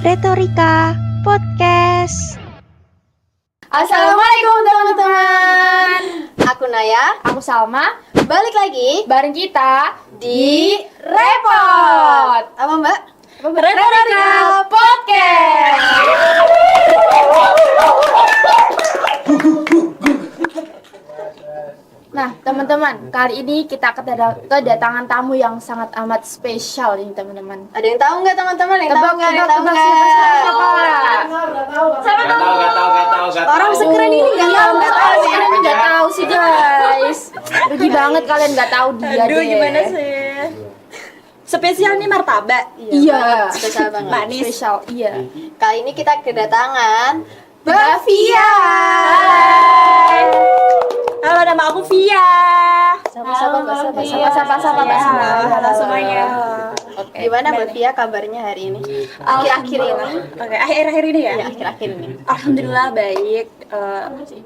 Retorika Podcast. Assalamualaikum teman-teman. Aku Naya, Aku Salma, balik lagi bareng kita di Repot apa Mbak? Retorika Podcast. Nah, teman-teman, kali ini kita kedatangan tamu yang sangat amat spesial ini, teman-teman. Ada yang tahu nggak teman-teman? Yang tahu nggak? Yang tahu Tebak, nggak? siapa? Gak Orang sekeren ini nggak tahu nggak tahu ya? Kalian nggak tahu sih, guys. Rugi banget kalian nggak tahu dia. Aduh, deh. gimana sih? Spesial nih martabak. Iya. Spesial banget. Manis. Spesial, iya. Kali ini kita kedatangan Mbak Via. Halo, nama aku Via. Sama-sama Mbak, Sama-sama. Halo semuanya. Oke. Gimana Mbak Via kabarnya hari ini? Akhir-akhir ini? Oke, akhir-akhir ini ya. Ya, akhir-akhir ini. Alhamdulillah baik.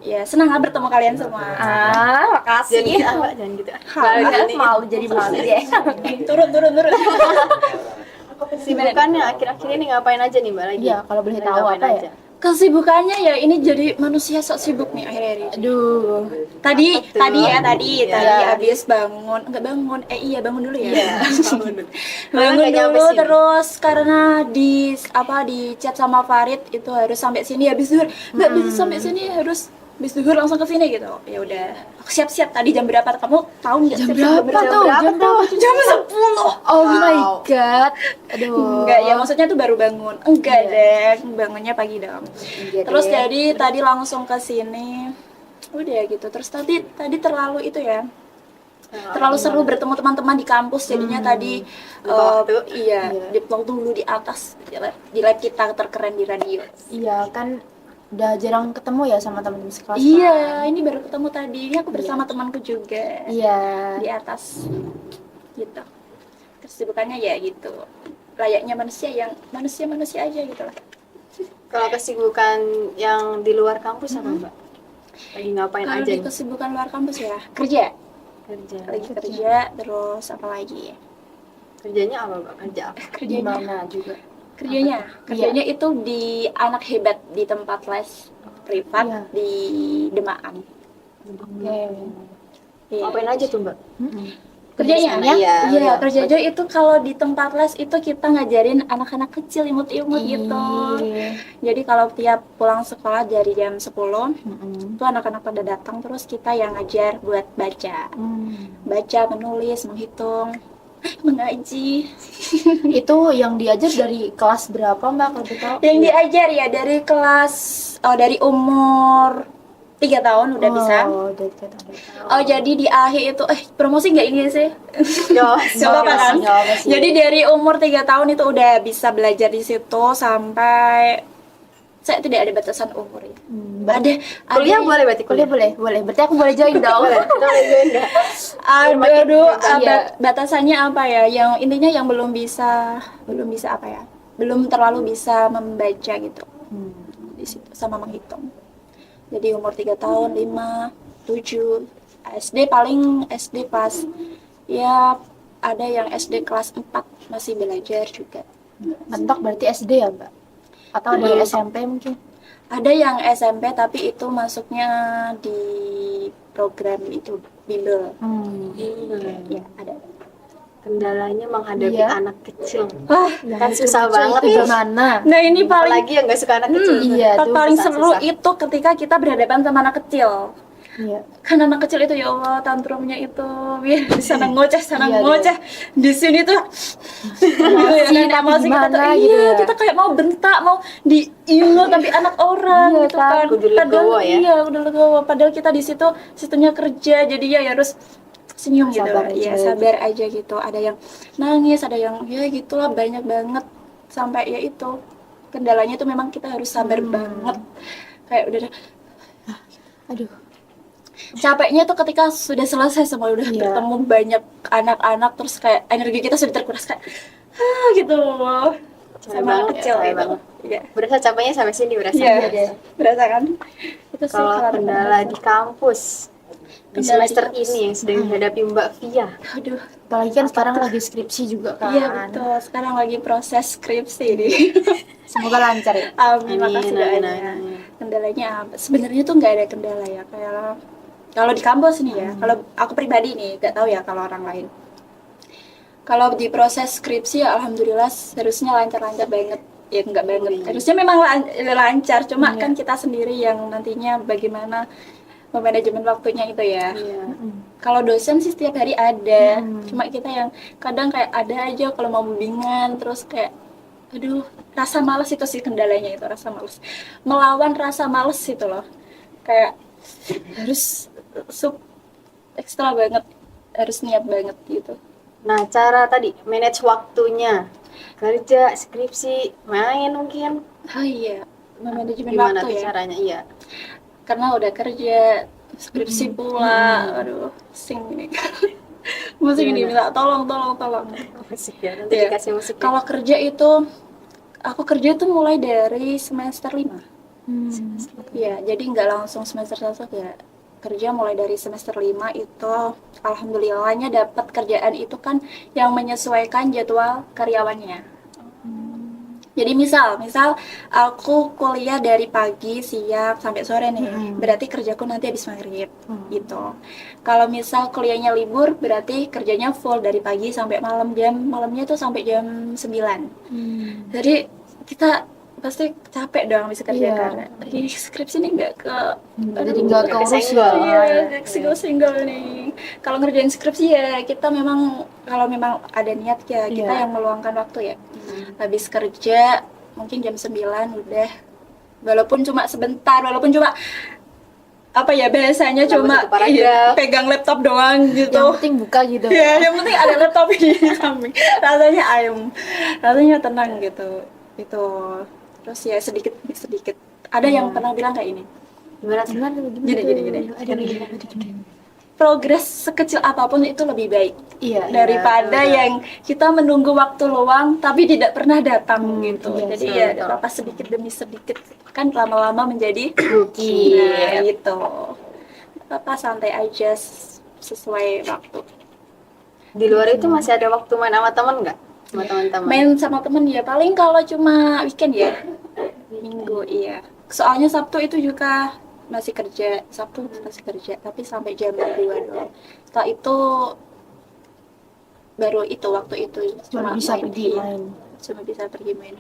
Ya senang lah bertemu kalian semua. Makasih. Jangan gitu, Mbak. Jangan gitu. Malu jadi malu deh. Turun. Sibukannya akhir-akhir ini ngapain aja nih Mbak lagi? Iya, kalau boleh Lagi tahu ngapain apa ya? aja? Kesibukannya ya ini jadi manusia sok sibuk nih akhir-akhir ini. Aduh. Tadi Iya. abis bangun, bangun dulu ya. Iya. Bangun Nggak nyampe dulu sini. terus karena di chat sama Farid itu harus sampai sini habis zuhur. Nggak bisa sampai sini harus habis zuhur langsung ke sini gitu. Ya udah, aku siap-siap tadi jam berapa kamu tahu nggak? Jam siap-siap berapa tuh? Jam berapa? Jam 10. Oh my Wow. god. Aduh. Enggak, ya maksudnya tuh baru bangun. Enggak deh, bangunnya pagi dong. Iya Terus deh. jadi tadi langsung ke sini. Udah gitu. Terus tadi terlalu itu ya. Terlalu seru bertemu teman-teman di kampus jadinya tadi Lupa waktu. di vlog dulu di atas di lab kita terkeren di radio. Iya kan udah jarang ketemu ya sama teman-teman sekelas. Iya, ini baru ketemu tadi. Ini aku bersama temanku juga Iya. di atas gitu. Kesibukannya ya gitu. Layaknya manusia aja gitu lah. Kalau kesibukan yang di luar kampus apa Mbak? Lagi ngapain Kalau aja di nih? kesibukan luar kampus ya kerja. Kerja. Lagi kerja terus apa lagi? Kerjanya apa Mbak? Kerja apa? Kerjanya Gimana juga? kerjanya itu di anak hebat di tempat les privat Iya. di Demaan. Oke. Iya. Ngapain aja tuh Mbak? Kerjanya Kerja di sana, iya. kerjanya itu kalau di tempat les itu kita ngajarin anak-anak kecil imut-imut gitu. Jadi kalau tiap pulang sekolah dari jam 10 itu anak-anak pada datang terus kita yang ngajar buat baca, menulis, menghitung, mengaji. Itu yang diajar dari kelas berapa Mbak kalau kita tahu? Yang diajar ya dari umur 3 tahun udah bisa. Udah kita tahu. Jadi di akhir itu promosi nggak ini sih? Yo, Nggak apa-apa kan? Jadi dari umur 3 tahun itu udah bisa belajar di situ sampai saya tidak ada batasan umur ya. Ada kuliah boleh berarti Kuliah boleh. Berarti aku boleh join dong. Boleh join nggak? Batasannya apa ya? Yang intinya yang belum bisa apa ya? Belum terlalu bisa membaca gitu. Di situ sama menghitung. Jadi umur 3 tahun, 5, 7, SD pas ya ada yang SD kelas 4 masih belajar juga. Mentok berarti SD ya Mbak? Atau ada yang SMP mungkin? Ada yang SMP tapi itu masuknya di program itu bimbel. Ya, ada. Kendalanya menghadapi Iya. anak kecil. Ya, Kan susah banget itu nih. gimana? Nah, ini paling Apalagi yang nggak suka anak kecil. Iya, tuh paling susah, seru susah. itu ketika kita berhadapan sama anak kecil. Iya. Kan anak kecil itu ya Allah tantrumnya itu biar di sana ngoceh Iya, ngoceh di sini tuh emosi kita tuh gimana gitu ya. kita kayak mau bentak mau diingat tapi anak orang Iya, gitu kan. kan Kudu legowo ya. iya udah legowo padahal kita di situnya kerja jadi ya harus senyum gitu Sabar aja. ya sabar aja gitu ada yang nangis ada yang ya gitulah banyak banget sampai ya itu kendalanya itu memang kita harus sabar banget kayak udah Aduh. capeknya tuh ketika sudah selesai semua udah Iya. bertemu banyak anak-anak terus kayak energi kita sudah terkuras kayak gitu sama anak kecil capek gitu banget. iya Berasa capeknya sampai sini berasa. iya berasa kan itu sih Kalau kendala di kampus, di Kendala semester di kampus. ini yang sedang dihadapi Mbak Via? Aduh, Apalagi kan sekarang lagi skripsi juga kan. iya betul. Sekarang lagi proses skripsi nih. Semoga lancar ya. Amin, makasih Amin, doanya. amin. Kendalanya apa? Sebenarnya tuh nggak ada kendala ya. Kayak kalau di kampus nih ya, kalau aku pribadi nih, nggak tahu ya kalau orang lain. Kalau di proses skripsi ya alhamdulillah harusnya lancar-lancar banget. Ya nggak banget. Harusnya memang lancar, cuma kan kita sendiri yang nantinya bagaimana memanajemen waktunya itu ya. Iya. Kalau dosen sih setiap hari ada, cuma kita yang kadang kayak ada aja kalau mau bimbingan, terus kayak aduh, rasa malas itu sih kendalanya itu, rasa malas. Melawan rasa malas itu loh. Kayak harus ekstra banget, harus niat banget gitu. Nah, cara tadi manage waktunya, kerja, skripsi, main mungkin. Oh iya, manajemen Gimana waktu tuh ya. caranya? Iya. Karena udah kerja, skripsi pula, aduh, pusing ini. Musik Gimana? diminta tolong. Musik ya, nanti Iya. dikasih musik. Kalau kerja itu, aku kerja tuh mulai dari semester 5. Iya, jadi nggak langsung semester 1 ya. Kerja mulai dari semester 5 itu alhamdulillahnya dapat kerjaan itu kan yang menyesuaikan jadwal karyawannya. Jadi misal aku kuliah dari pagi, siang sampai sore nih. Berarti kerjaku nanti habis maghrib gitu. Kalau misal kuliahnya libur, berarti kerjanya full dari pagi sampai malamnya tuh sampai jam 9. Jadi kita pasti capek dong bisa kerja Iya. karena di skripsi ini nggak ke Jadi nggak keurus kesenggol. ya. Iya, single nih. Kalau ngerjain skripsi ya kita memang kalau memang ada niat ya kita Iya. yang meluangkan waktu ya. Habis kerja mungkin jam 9 udah. Walaupun cuma sebentar, walaupun cuma apa ya biasanya Nambah cuma satu paragraf. pegang laptop doang gitu. Yang penting buka gitu. Ya, yang penting ada laptop ini samping. Rasanya ayem, rasanya tenang gitu. Itu terus ya sedikit demi sedikit. Ada yang pernah bilang kayak ini. Gimana tuh? Gimana? Gini. Progres sekecil apapun itu lebih baik Iya. daripada betul. yang kita menunggu waktu luang tapi tidak pernah datang gitu. iya, Jadi betul, ya betul. apa sedikit demi sedikit kan lama-lama menjadi Bukit. nah, gitu. Apa santai aja sesuai waktu. Di luar itu masih ada waktu main sama teman nggak? Sama teman-teman. Main sama temen ya paling kalau cuma weekend ya minggu iya soalnya Sabtu itu juga masih kerja tapi sampai jam 2 doang setelah itu baru itu waktu itu Cuma bisa pergi iya. main. Cuma bisa pergi main.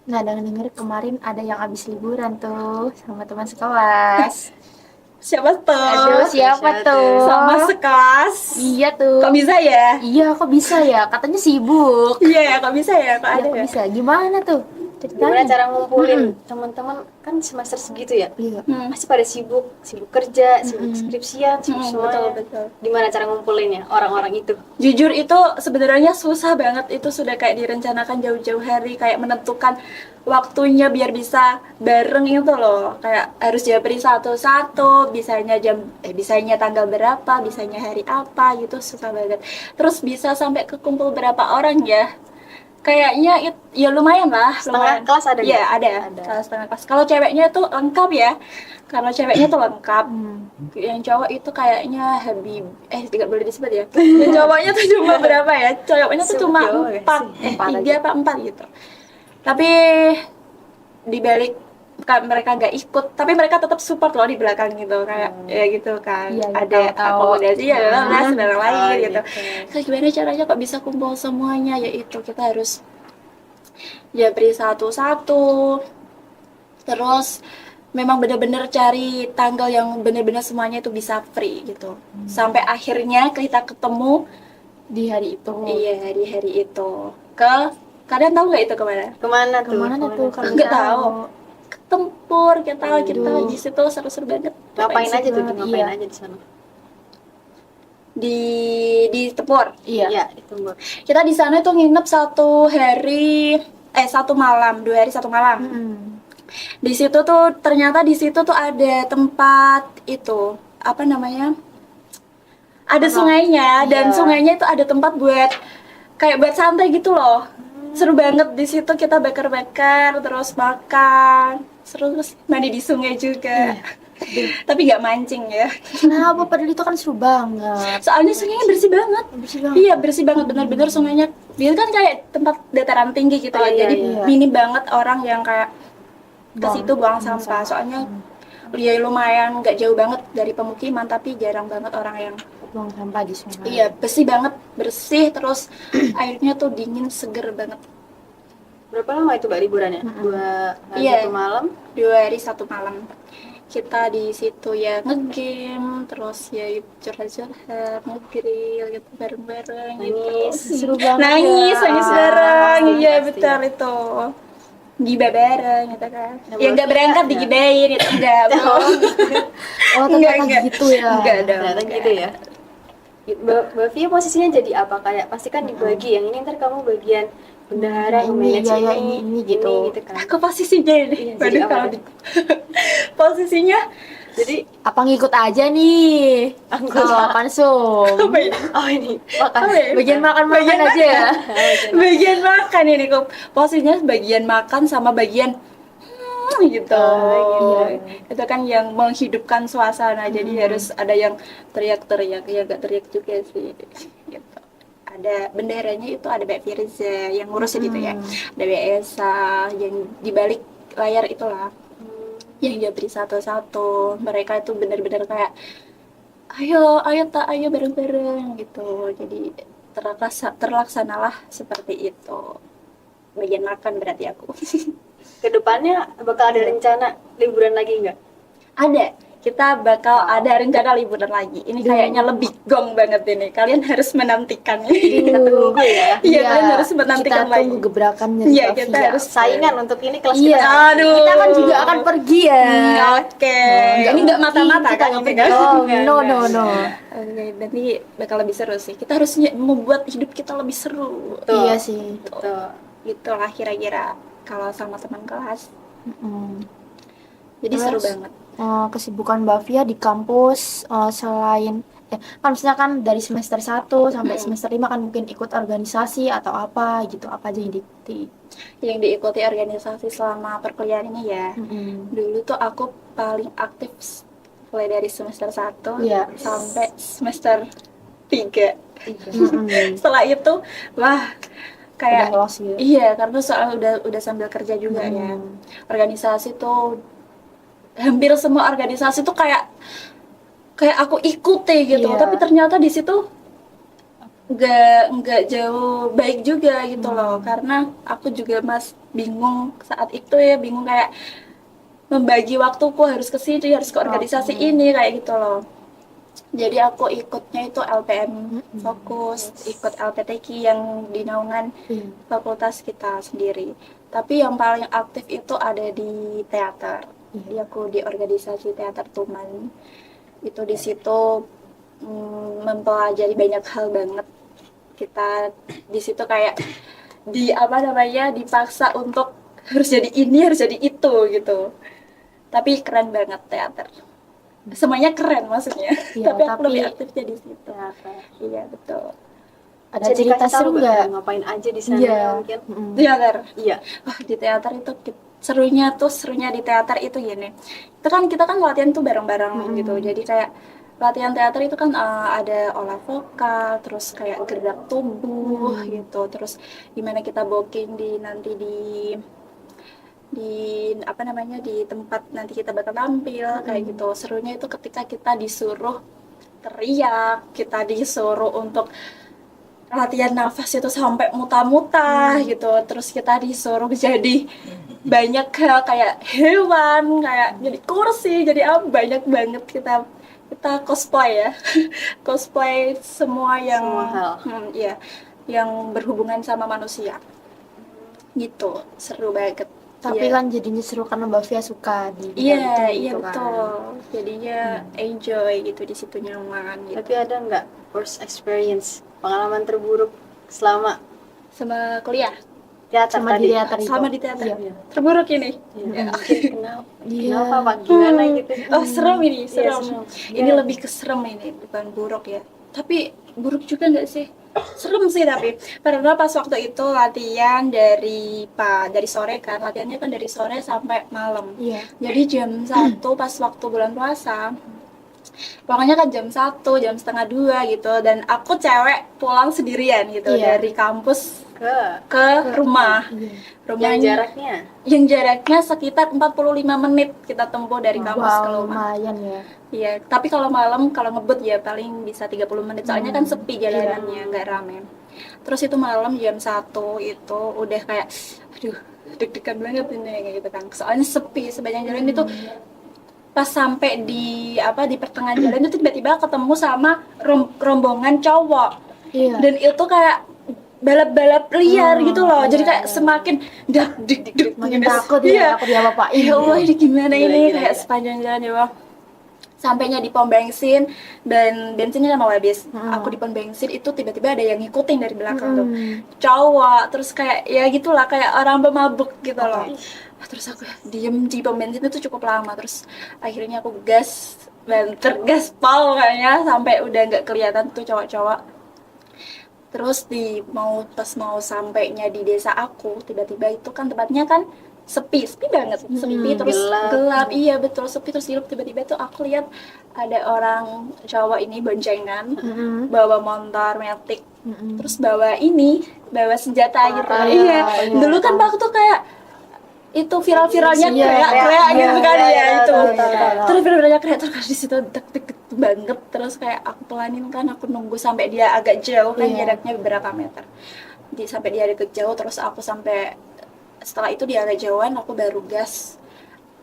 Nah, denger kemarin ada yang habis liburan tuh sama teman sekelas. Siapa tuh? Aduh, siapa siapa tuh? Sama sekelas. Iya tuh. Kok bisa ya? Iya, kok bisa ya? Katanya sibuk. Iya ya, kok bisa ya? Kok Iya, ada kok ya? bisa? Gimana tuh? Gimana Ceritain. cara ngumpulin teman-teman kan semester segitu ya? Iya. Pasti pada sibuk kerja, sibuk skripsian, sibuk semuanya. Betul. Gimana cara ngumpulinnya orang-orang itu? Jujur itu sebenarnya susah banget, itu sudah kayak direncanakan jauh-jauh hari, kayak menentukan waktunya biar bisa bareng itu loh, kayak harus japri satu-satu, bisanya tanggal berapa, bisanya hari apa gitu, susah banget. Terus bisa sampai kekumpul berapa orang ya? Kayaknya ya lumayan lah. Setengah kelas ada Iya, nggak? ada. Kalau setengah kelas. Kalau ceweknya tuh lengkap ya. Kalau ceweknya tuh lengkap. Yang cowok itu kayaknya tidak boleh disebut ya. Yang cowoknya tuh cuma berapa ya? Cowoknya tuh cuma Cowok ya 4, sih? 3 apa 4 gitu. Tapi dibalik mereka nggak ikut, tapi mereka tetap support loh di belakang gitu, kayak ya gitu kan. Iya, Ada tahu-tahu. akomodasi ya, saudara lain Oh, gitu. Terus gimana caranya kok bisa kumpul semuanya? Yaitu kita harus japri satu-satu. Terus memang benar-benar cari tanggal yang benar-benar semuanya itu bisa free gitu. Sampai akhirnya kita ketemu Di hari itu. iya di hari itu. Kalian tahu nggak itu kemana? Kemana tuh? Kemana tuh kalau Nggak tahu. Ke Tempur, kita Aduh. di situ seru-seru banget. Ngapain aja tuh? Iya. Ngapain aja di sana? Di Tempur. Iya. Iya, ditunggu. Kita di sana tuh nginep 1 malam, 2 hari 1 malam. Di situ tuh ternyata di situ tuh ada tempat itu apa namanya? Ada sungainya dan Iya. sungainya itu ada tempat buat kayak buat santai gitu loh. Seru banget di situ kita bakar-bakar terus makan, seru terus mandi di sungai juga. Tapi nggak mancing ya. Kenapa? Padahal itu kan seru banget. Soalnya sungainya bersih banget. Bersih banget. Iya bersih banget, benar-benar sungainya. Dia kan kayak tempat dataran tinggi gitu Oh, ya. iya, Jadi iya. minim banget orang yang kayak ke Buang situ buang sampah. Soalnya ya lumayan nggak jauh banget dari pemukiman, tapi jarang banget orang yang Buang sampah di sungai. iya bersih banget, bersih terus airnya tuh dingin seger banget. Berapa lama itu Mbak liburannya? 2 hari Iya. 1 malam? 2 hari 1 malam. Kita di situ ya ngegame, terus ya curhat-curhat, ngegrill gitu bareng-bareng Nangis. gitu. Seru banget. Nangis ya. bareng. pasti, Iya pasti. betul itu. Giba bareng gitu kan. Nah, Ya nggak berarti berangkat ya. digibain itu enggak. Bro. Oh, ternyata gitu ya. Enggak dong. Ternyata enggak. gitu ya. Mbak Via posisinya jadi apa? Kayak pasti kan dibagi, yang ini ntar kamu bagian bendahara, yang Ini, manage ya, ini gitu. kan. Aku posisinya ini. Iya, jadi Waduh, apa kalau deh? di- posisinya Jadi Apa ngikut aja nih? Anggota. Oh, pansum. apa ini? oh ini makan. Apa ya? Bagian makan-makan Bagian aja ya. Bagian makan ini kok posisinya bagian makan sama bagian gitu. iya. Itu kan yang menghidupkan suasana, jadi harus ada yang teriak-teriak, ya gak teriak juga sih gitu. Ada benderanya itu ada Mbak Firza yang ngurusin itu ya, ada Mbak Esa yang di balik layar itulah yang dia beri satu-satu. Mereka itu benar-benar kayak ayo bareng-bareng gitu. Jadi terlaksanalah seperti itu. Bagian makan berarti aku. Kedepannya bakal ada rencana liburan lagi nggak? Ada, kita bakal ada rencana liburan lagi. Ini kayaknya lebih gong banget ini. Kalian harus menantikan. Kita tunggu ya. Iya, kalian harus menantikan kita lagi. tunggu gebrakannya. Iya, Mbak kita Via. harus Saingan untuk ini kelas Iya. kita. Aduh. Kita kan juga akan pergi ya. Oke. Nggak Ini nggak mata-mata kita kan nggak ini pergi. kan? Oh, Nggak, no, nggak. no. Oke, berarti bakal lebih seru sih. Kita harus membuat hidup kita lebih seru. Betul. Iya sih. Betul. Itulah kira-kira kalau sama teman kelas. Mm-mm. Jadi Terus, seru banget. Kesibukan Mbak Via di kampus selain kan misalnya kan dari semester 1 sampai semester 5 kan mungkin ikut organisasi atau apa gitu, apa aja yang diikuti. Yang diikuti organisasi selama perkuliahan ini ya. Dulu tuh aku paling aktif mulai dari semester 1 Iya. sampai semester 3. Mm-mm. Setelah itu wah kayak Udah lost gitu. iya, karena soalnya udah sambil kerja juga ya. Organisasi tuh hampir semua organisasi tuh kayak aku ikuti gitu. Iya. Tapi ternyata di situ nggak jauh baik juga gitu loh. Karena aku juga bingung saat itu ya, bingung kayak membagi waktuku harus ke sini, harus ke organisasi ini kayak gitu loh. Jadi aku ikutnya itu LPM fokus, ikut LPTQ yang di naungan Iya. fakultas kita sendiri. Tapi yang paling aktif itu ada di teater. Jadi aku di organisasi teater Tuman. Itu di situ mempelajari banyak hal banget. Kita di situ kayak dipaksa untuk harus jadi ini, harus jadi itu gitu. Tapi keren banget teater. Semuanya keren maksudnya. Iya, tapi aku tapi- lebih aktifnya di situ. Teater. Iya, betul. Ada Bisa cerita dikasih tahu seru nggak nggak? ngapain aja di sana Iya. mungkin? Teater. Iya. Wah, di teater itu serunya di teater itu gini. Itu kan kita kan latihan tuh bareng-bareng gitu. Jadi kayak latihan teater itu kan ada olah vokal, terus kayak gerak tubuh gitu. Terus gimana kita booking nanti di tempat nanti kita bakal tampil kayak gitu. Serunya itu ketika kita disuruh teriak, kita disuruh untuk latihan nafas itu sampai muta-muta gitu. Terus kita disuruh jadi banyak hal kayak hewan, kayak jadi kursi, jadi banyak banget kita cosplay ya. Cosplay semua yang Semua hal. iya, yang berhubungan sama manusia. Gitu, seru banget. Tapi Iya. kan jadinya seru karena Mbak Via suka di bidang Iya, itu iya gitu kan. betul. Jadinya enjoy gitu di situ, nyaman gitu. Tapi ada nggak worst experience, pengalaman terburuk selama Sama kuliah, teater Sama tadi? di teater itu. sama di teater. Iya. Terburuk ini. Iya. Kenapa? Iya. Kenapa Pak? Gimana gitu? Oh, serem ini, serem. serem. Ini lebih ke serem ini, bukan buruk ya. tapi buruk juga nggak sih? Serem sih tapi karena pas waktu itu latihan dari sore kan, latihannya kan dari sore sampai malam. Iya. Jadi jam 1 pas waktu bulan puasa, pokoknya kan jam 1, jam setengah 2 gitu, dan aku cewek pulang sendirian gitu Iya. dari kampus ke ke rumah. Iya. yang Rumahnya jaraknya yang jaraknya sekitar 45 menit kita tempuh dari kampus ke Wow, rumah. lumayan ya. Iya, tapi kalau malam kalau ngebut ya paling bisa 30 menit. Soalnya kan sepi Iya. jalanannya, nggak rame. Terus itu malam jam 1 itu udah kayak aduh, deg-degan banget ini kayak gitu kan. Soalnya sepi sepanjang jalan itu, pas sampai di pertengahan jalan itu tiba-tiba ketemu sama rombongan cowok. Iya. Dan itu kayak balap-balap liar gitu loh. Jadi kayak semakin deg-deg Makin gitu. takut Iya. ya, takut diapa-apain. Ya Allah, ini gimana Gila, ini gila, kayak gila. sepanjang jalan ya Allah. Sampainya di pom bensin dan bensinnya mau habis. Aku di pom bensin itu tiba-tiba ada yang ngikutin dari belakang tuh. Cowok, terus kayak ya gitulah kayak orang pemabuk gitu loh. Terus aku diem di pom bensin itu cukup lama, terus akhirnya aku gas dan tergaspal kayaknya sampai udah nggak kelihatan tuh cowok-cowok. Terus pas mau sampainya di desa aku, tiba-tiba itu kan tempatnya kan sepi banget, sepi terus gelap. Iya betul, sepi terus gelap. Tiba-tiba tuh aku lihat ada orang cowok ini boncengan, bawa motor metik, terus bawa senjata gitu. Iya. Dulu kan waktu kayak itu viral-viralnya kreak gitu kan ya itu. Terus benar-benar kreak, terus di situ deg-deg banget, terus kayak aku pelanin kan, aku nunggu sampai dia agak jauh kan, jaraknya beberapa meter. Sampai dia agak jauh, terus aku setelah itu dia agak jauhan, aku baru gas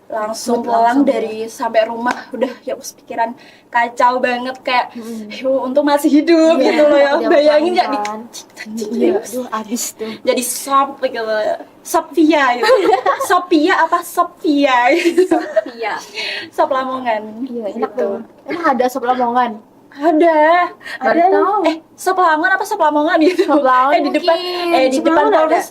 langsung pulang dari sampai rumah. Udah ya pikiran kacau banget kayak untung masih hidup gitu loh ya. Bayangin nggak nih, Iya, aduh abis tuh. jadi sop gitu, Sophia gitu. Sophia apa Sophia gitu. iya Sop Lamongan. Iya, enak tuh. Emang ada sop Lamongan? Ada tahu. sop Lamongan apa sop Lamongan gitu. Sop Lamongan di depan mungkin. di depan Sebenarnya Polres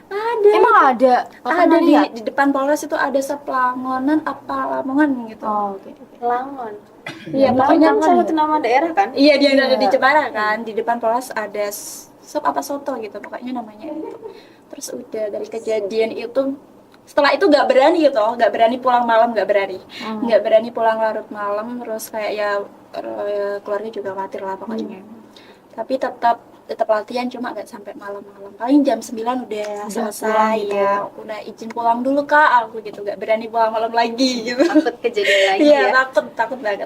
ada. Emang ada? Kau Ada pernah lihat? di depan Polres itu ada sop Lamongan apa Lamongan gitu. Oh, oke. Langon Iya, pokoknya pokoknya salah satu nama daerah kan. iya dia ada di Jepara kan, di depan Polres ada sop apa soto gitu pokoknya namanya itu. Terus udah dari kejadian itu, setelah itu nggak berani pulang malam, nggak berani pulang larut malam. Terus kayak ya keluarga juga khawatir lah pokoknya. Tapi tetap latihan, cuma nggak sampai malam-malam, paling jam 9 udah selesai pulang gitu. ya, udah izin pulang dulu kak aku gitu, nggak berani pulang malam lagi gitu. Takut kejadian lagi Iya, ya. takut banget.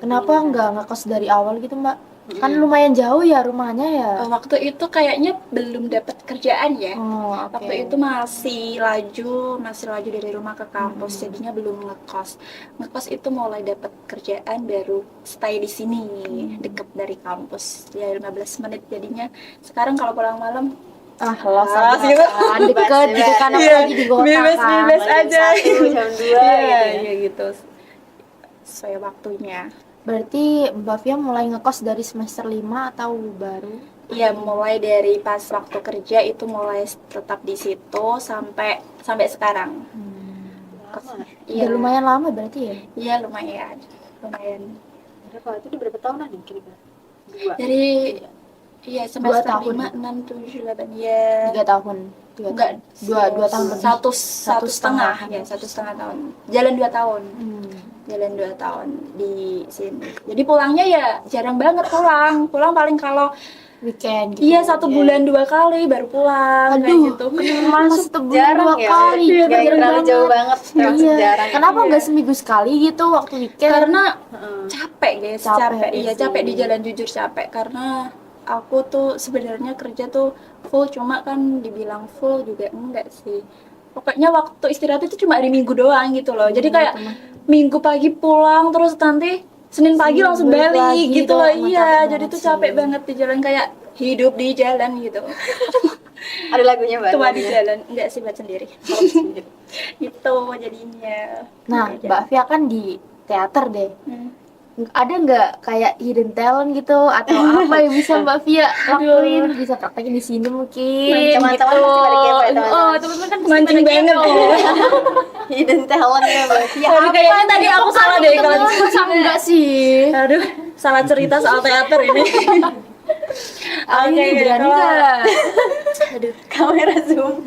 Kenapa nggak ngekos dari awal gitu, Mbak? Kan lumayan jauh ya rumahnya ya. Waktu itu kayaknya belum dapat kerjaan ya. Oh, oke. Waktu itu masih laju dari rumah ke kampus, jadinya belum ngekos. Ngekos itu mulai dapat kerjaan baru stay di sini, deket dari kampus. Ya 15 menit jadinya. Sekarang kalau pulang malam Los gitu. deket gitu kan, apalagi di kota kan. bebas aja. jam 2 gitu ya. gitu. Sesuai waktunya. Berarti Mbak Fia mulai ngekos dari semester 5 atau baru? Iya, mulai dari pas waktu kerja itu mulai tetap di situ sampai sekarang. Udah lumayan lama berarti ya? Iya, lumayan. Berapa itu udah berapa tahunan nih kira-kira? 2 Dari semester tahun. 5, 6, 7, 8 ya. 3 tahun. Enggak, dua tahun lebih. satu setengah ya, 1,5 tahun. Jalan 2 tahun. Jalan 2 tahun di sini. Jadi pulangnya ya jarang banget pulang paling kalau Weekend gitu. iya 1 bulan 2 kali baru pulang kayak gitu. Masuk sebulan jarang 2 ya. kali. Nggak Jarang terlalu banget. jauh banget. Termasuk Iya. jarang. Kenapa nggak seminggu sekali gitu waktu weekend? Karena capek guys, Capek, iya sih. capek di jalan, jujur capek karena aku tuh sebenarnya kerja tuh full, cuma kan dibilang full juga enggak sih. Pokoknya waktu istirahat itu cuma hari Minggu doang gitu loh. Jadi kayak Minggu pagi pulang terus nanti Senin pagi langsung balik balik lagi gitu tuh, loh. emang Iya, capek jadi banget tuh sih. capek banget di jalan, kayak hidup di jalan gitu. Ada lagunya Mbak. Cuma di jalan, enggak sih buat sendiri. Gitu jadinya. Nah, Gitu aja. Mbak Fia kan di teater deh. Hmm. Ada nggak kayak hidden talent gitu atau apa yang bisa Mbak Fia lakuin? Bisa praktekin di sini mungkin Teman-teman gitu. pasti pada kepo ya, teman-teman. Oh, teman-teman kan pasti Mancing pada banget. kepo. hidden talentnya Mbak Fia. Aduh, kayaknya tadi aku salah deh kalau Masa enggak sih? aduh, salah cerita soal teater ini. Oke, Berani kalau nggak? aduh, Kamera zoom.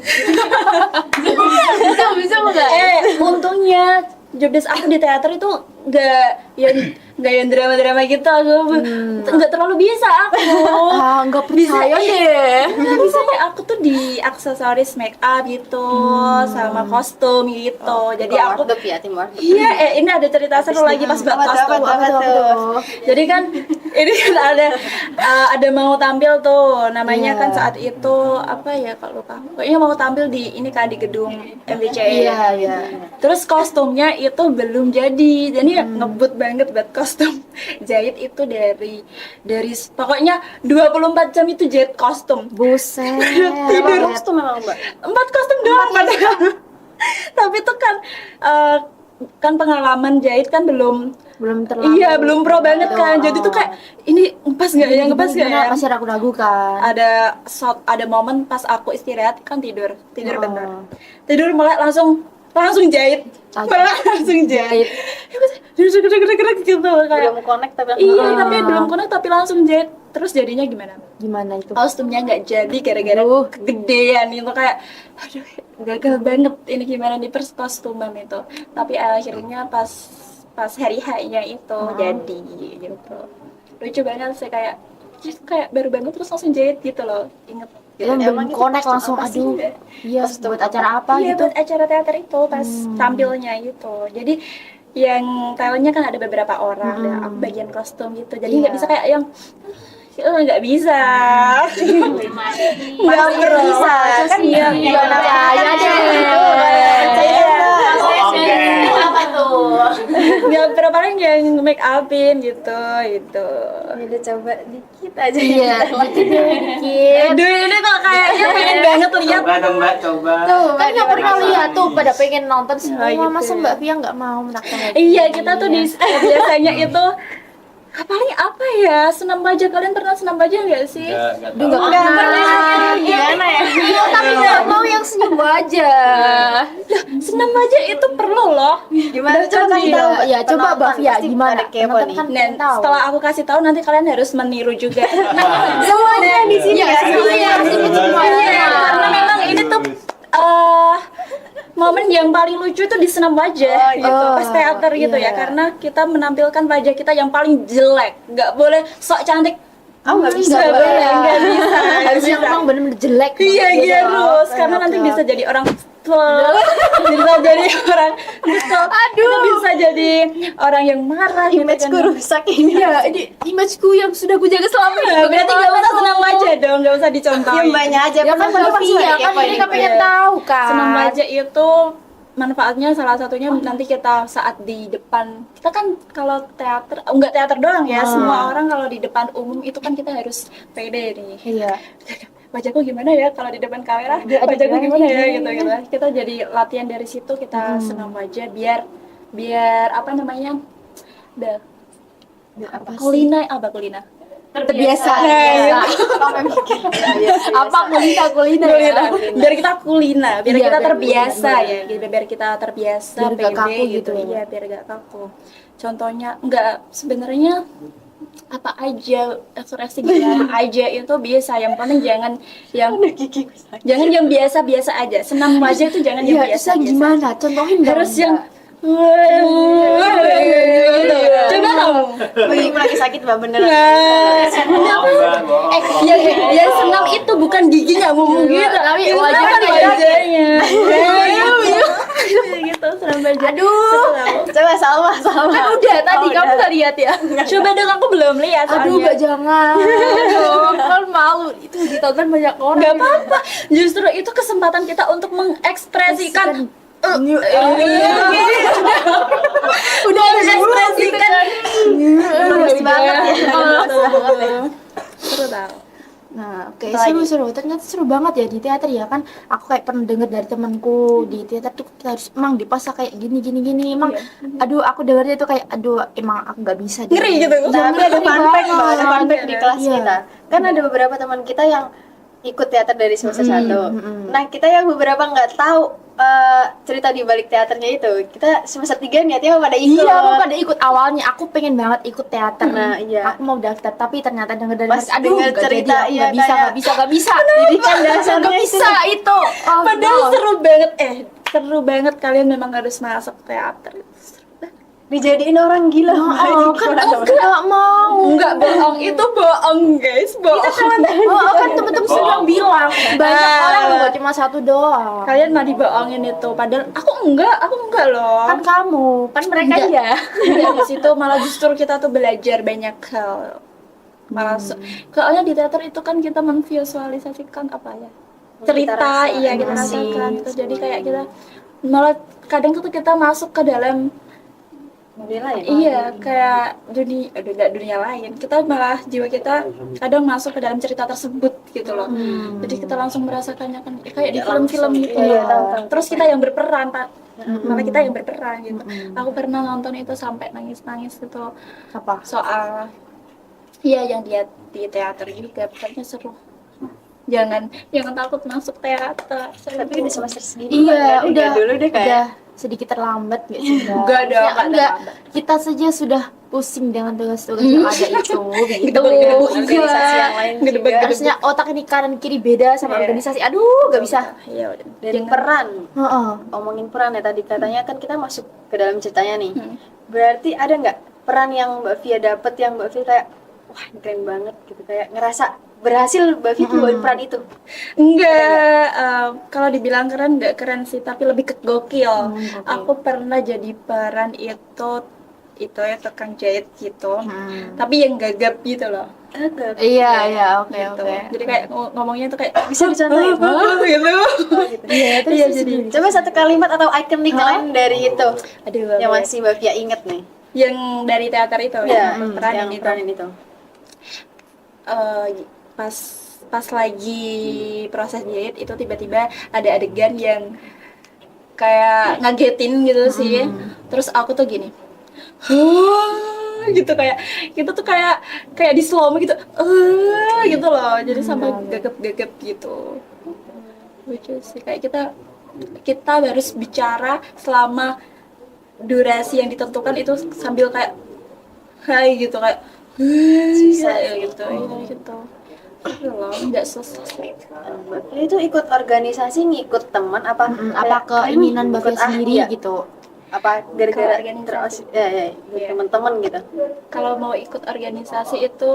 Bisa enggak? untungnya jobdesk aku di teater itu nggak yang drama-drama gitu, aku nggak terlalu bisa aku. Enggak percaya deh. Nggak bisa deh, aku tuh di aksesoris make up gitu, sama kostum gitu. Jadi aku Wardrobe ya, tim wardrobe. iya, ini ada cerita seru lagi pas buat kostum. Apa tuh? Jadi kan ini kan ada mau tampil tuh, namanya kan saat itu apa ya kalau lupa. Pokoknya mau tampil di ini kan di gedung MBCE. Iya. Terus kostumnya itu belum jadi. Jadi ngebut banget buat kostum. Jahit itu dari pokoknya 24 jam itu jahit kostum. Buset. Tidur kostum memang Mbak. 4 kostum doang padahal. Tapi itu kan pengalaman jahit kan belum terlalu. iya belum pro banget kan, jadi tuh kayak ini ngepas nggak ya, ngepas nggak ya, Masih ragu-ragu kan. ada momen pas aku istirahat kan tidur bentar, tidur mulai langsung jahit, malah langsung jahit, gerak gitu kayak Belum connect tapi iya tapi belum connect tapi langsung jahit. Terus jadinya Gimana itu? kostumnya nggak jadi gara-gara kegedean itu, kayak aduh gagal banget ini gimana di perkostuman itu. Tapi akhirnya pas hari H-nya itu jadi gitu. Lucu banget sih, kayak baru banget terus langsung jahit gitu loh, inget gitu. Yang belum itu connect kostum langsung apa sih, aduh. Mbak? Iya, Kostum buat acara apa Iya, gitu. buat acara teater itu pas tampilnya gitu. Jadi yang talentnya kan ada beberapa orang, dan aku bagian kostum gitu. Jadi nggak bisa kayak yang nggak bisa. Nggak bisa kan ya. Apa tuh? Nggak berapa paling yang make upin gitu. Ya udah coba dikit aja. Iya, dikit. Aduh ini kok kayaknya pengen banget lihat. Coba dong Mbak, coba. Tuh, kan nggak pernah lihat tuh, pada pengen nonton semua. gitu. Masa Mbak Fia nggak mau menakutkan? Iya, kita tuh biasanya itu paling apa ya, senam baja. Kalian pernah senam baja nggak sih? Enggak pernah. Gimana ya? Tapi nggak mau yang senyum aja. Senam baja itu perlu loh. Gimana coba kasih tahu? Ya, coba Mbak Fia Pasti gimana? pada kepo Penonton nih. kan Dan pengen tahu. setelah aku kasih tahu nanti kalian harus meniru juga. Semuanya di sini ya. Iya, semuanya. Karena memang ini tuh momen yang paling lucu tuh di senam wajah gitu, pas teater gitu ya, karena kita menampilkan wajah kita yang paling jelek, nggak boleh sok cantik. Nggak bisa. Nggak boleh, nggak bisa. Harus yang memang benar-benar jelek. Iya Gitu. harus, karena nanti bisa jadi orang bisa jadi orang kesel, kita bisa jadi orang yang marah gitu kan. Image-ku rusak ini. Iya, ini image-ku yang sudah ku jaga selama ini. Nah, berarti nggak usah senam wajah dong, nggak usah dicontohin. Yang banyak aja. Ya kan Mbak Fia kan mereka pengen tahu kan. Senam wajah itu manfaatnya salah satunya nanti kita saat di depan, kita kan kalau teater enggak teater doang ya, semua orang kalau di depan umum itu kan kita harus pede nih. Iya. Wajahku gimana ya kalau di depan kamera, wajahku gimana ya gitu. Kita jadi latihan dari situ, kita senam wajah biar apa namanya, kulina Terbiasa. Apa kulina ya? Biar kita kulina, biar Iya, kita biar terbiasa kulina. ya, gitu. Biar kita terbiasa Biar gak pede kaku gitu gitu ya. Iya, biar gak kaku. Contohnya enggak, sebenarnya apa aja ekspresi gimana aja itu bisa, yang penting jangan yang biasa-biasa aja. Senam wajah itu jangan yang Iya, biasa-biasa. gimana? Contohin dong. Harus yang Iya. coba kamu. Wih, lagi sakit Mbak beneran. Yang senam itu bukan giginya ngomong gitu, tapi itu wajahnya kan kayak wajahnya. Gitu, senam baja. Aduh. Coba Salma. Kan udah tadi kamu nggak lihat ya? Coba dong, aku belum lihat Aduh, soalnya. Mbak jangan. Kan malu. Itu ditonton banyak orang. Gak apa-apa, justru itu kesempatan kita untuk mengekspresikan udah mengekspresikan Bagus banget ya. seru tau. Nah, oke, seru-seru. Ternyata seru banget ya di teater ya kan. Aku kayak pernah dengar dari temanku di teater tuh kita harus emang dipaksa kayak gini. Emang aduh, aku dengarnya tuh kayak aduh, emang aku nggak bisa. Ngeri gitu. Tapi ada fun fact Mbak, ada fun fact di kelas Iya. kita. Kan ada beberapa teman kita yang ikut teater dari semester 1. Nah, kita yang beberapa nggak tahu cerita di balik teaternya itu, kita semester 3 niatnya pada ikut. Iya, aku pada ikut awalnya. Aku pengen banget ikut teater. Nah, iya. Aku mau daftar, tapi ternyata denger dari Pas mereka, aduh, denger nggak cerita, jadi, aku iya, nggak bisa. Jadi kan dasarnya Nggak bisa itu. Oh, Padahal no. seru banget kalian memang harus masuk teater. dijadiin orang gila. Kan aku nggak mau. Enggak bohong, itu bohong guys, bohong. Kan temen-temen sedang bilang banyak orang loh, cuma satu doang. Kalian mah dibohongin itu, padahal aku enggak loh. Kan kamu, kan mereka Enggak. iya. Enggak, di situ malah justru kita tuh belajar banyak hal. Malah soalnya di teater itu kan kita memvisualisasikan apa ya? Cerita, rasa, iya kita emosi, rasakan. Terus jadi kayak kita malah kadang tuh kita masuk ke dalam Dunia lain. iya kayak dunia lain, kita malah jiwa kita kadang masuk ke dalam cerita tersebut gitu loh. Jadi kita langsung merasakannya kan kayak di film-film gitu Iya, loh. Terus kita yang berperan malah kita yang berperan gitu. Aku pernah nonton itu sampai nangis gitu Apa? soal iya yang dia di teater juga, pokoknya seru. Jangan takut masuk teater. Tapi udah semester segini. Iya, udah dulu deh kayak. udah sedikit terlambat nggak sih? Enggak dong, Ya, enggak. Kita saja sudah pusing dengan tugas-tugas yang ada itu. Gitu. Organisasi yang lain juga. Harusnya otak ini kanan kiri beda sama organisasi. Aduh, nggak bisa. Iya udah. Dan peran, Heeh. omongin peran ya tadi katanya kan kita masuk ke dalam ceritanya nih. Berarti ada nggak peran yang Mbak Via dapet yang Mbak Via kayak wah ini keren banget gitu, kayak ngerasa berhasil Mbak Via bawain peran itu? Enggak, kalau dibilang keren enggak keren sih, tapi lebih ke gokil. Aku pernah jadi peran itu ya tukang jahit gitu, tapi yang gagap gitu loh. Agak. Iya, oke. Gitu. Jadi kayak ngomongnya tuh kayak Bisa dicontohin? gitu. Iya, jadi Coba satu kalimat atau ikonik lain dari itu Aduh, yang masih Mbak Via inget nih. yang dari teater itu Ya, yang peran yang itu. peranin itu. Pas lagi proses jahit itu tiba-tiba ada adegan yang kayak ngagetin gitu sih. Terus aku tuh gini, gitu kayak kita tuh kayak di slow mo gitu, gitu loh. Jadi sampai gagap-gagap gitu. Lucu sih, kayak kita harus bicara selama durasi yang ditentukan itu sambil kayak hai gitu kayak Susah ya, gitu ya gitu. Itu loh, nggak susah. Mbak Via itu ikut organisasi, ngikut teman apa? apa keinginan Mbak Via ikut sendiri iya. gitu. Apa gara-gara Kalau organisasi. Iya. teman-teman gitu? Kalau mau ikut organisasi itu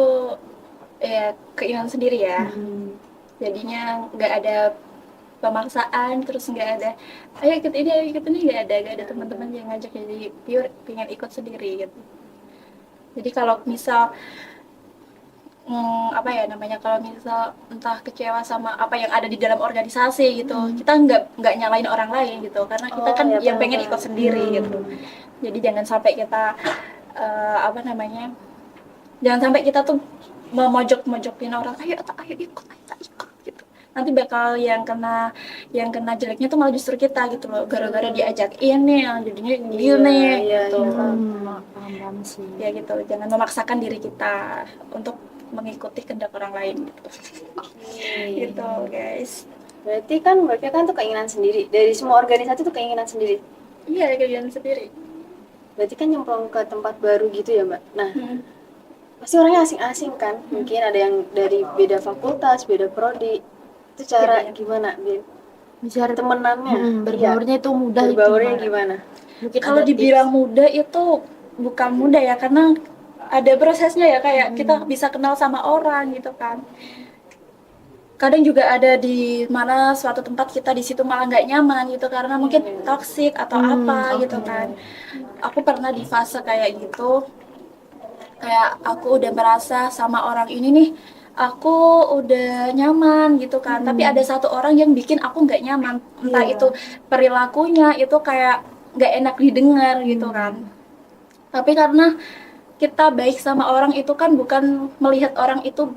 ya keinginan sendiri ya. Jadinya nggak ada pemaksaan, terus nggak ada ayo ikut ini nggak ada teman-teman yang ngajak, jadi pure pengen ikut sendiri gitu. Jadi kalau misal apa ya namanya, kalau misal entah kecewa sama apa yang ada di dalam organisasi gitu, kita nggak nyalain orang lain gitu, karena kita kan ya, yang pengen ikut sendiri gitu. Jadi jangan sampai kita apa namanya, jangan sampai kita tuh memojok-mojokin orang, ayo ikut gitu. Nanti bakal yang kena jeleknya tuh malah justru kita gitu loh, gara-gara diajak ini yang jadinya gini gitu. Paham sih. Ya gitu, jangan memaksakan diri kita untuk mengikuti kehendak orang lain gitu. Gitu guys. Berarti kan mereka kan tuh keinginan sendiri. Dari semua organisasi tuh keinginan sendiri. Iya, kalian sendiri. Berarti kan nyemplung ke tempat baru gitu ya Mbak. Nah, pasti orangnya asing-asing kan. Mungkin ada yang dari beda fakultas, beda prodi. Itu cara gimana Bicara temenannya? berbaurnya itu mudah. Berbaurnya gimana? Mungkin Kalau ada dibilang muda itu bukan muda ya, karena ada prosesnya ya, kayak kita bisa kenal sama orang gitu kan. Kadang juga ada di mana suatu tempat kita di situ malah nggak nyaman gitu karena mungkin toksik atau apa gitu kan. Aku pernah di fase kayak gitu, kayak aku udah merasa sama orang ini nih aku udah nyaman gitu kan, tapi ada satu orang yang bikin aku nggak nyaman, entah itu perilakunya itu kayak nggak enak didengar gitu kan. Tapi karena kita baik sama orang itu kan bukan melihat orang itu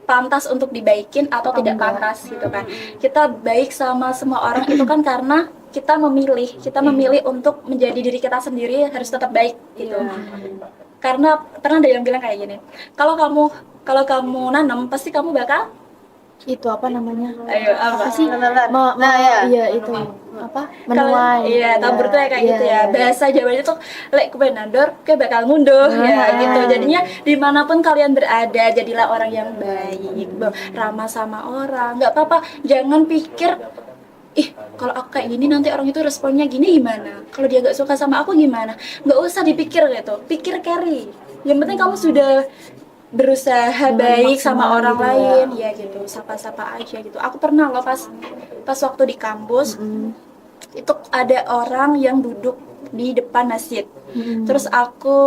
pantas untuk dibaikin atau tidak pantas gitu kan. Kita baik sama semua orang itu kan karena kita memilih untuk menjadi diri kita sendiri, harus tetap baik gitu. Karena pernah ada yang bilang kayak gini, kalau kamu nanam pasti kamu bakal itu apa namanya? Ayo, apa sih? Nah, ya. Iya itu apa? Kalau Menuai. iya, tabur tuh kayak Iya, gitu ya. iya. Bahasa Jawanya tuh lek kue nandor kayak bakal ngunduh ya gitu. Jadinya dimanapun kalian berada, jadilah orang yang baik, ramah sama orang. Nggak apa-apa, jangan pikir ih kalau aku kayak gini nanti orang itu responnya gini gimana, kalau dia nggak suka sama aku gimana. Nggak usah dipikir gitu, pikir carry. Yang penting kamu sudah berusaha baik sama orang gitu lain ya gitu, sapa-sapa aja gitu. Aku pernah loh pas waktu di kampus itu ada orang yang duduk di depan masjid. Terus aku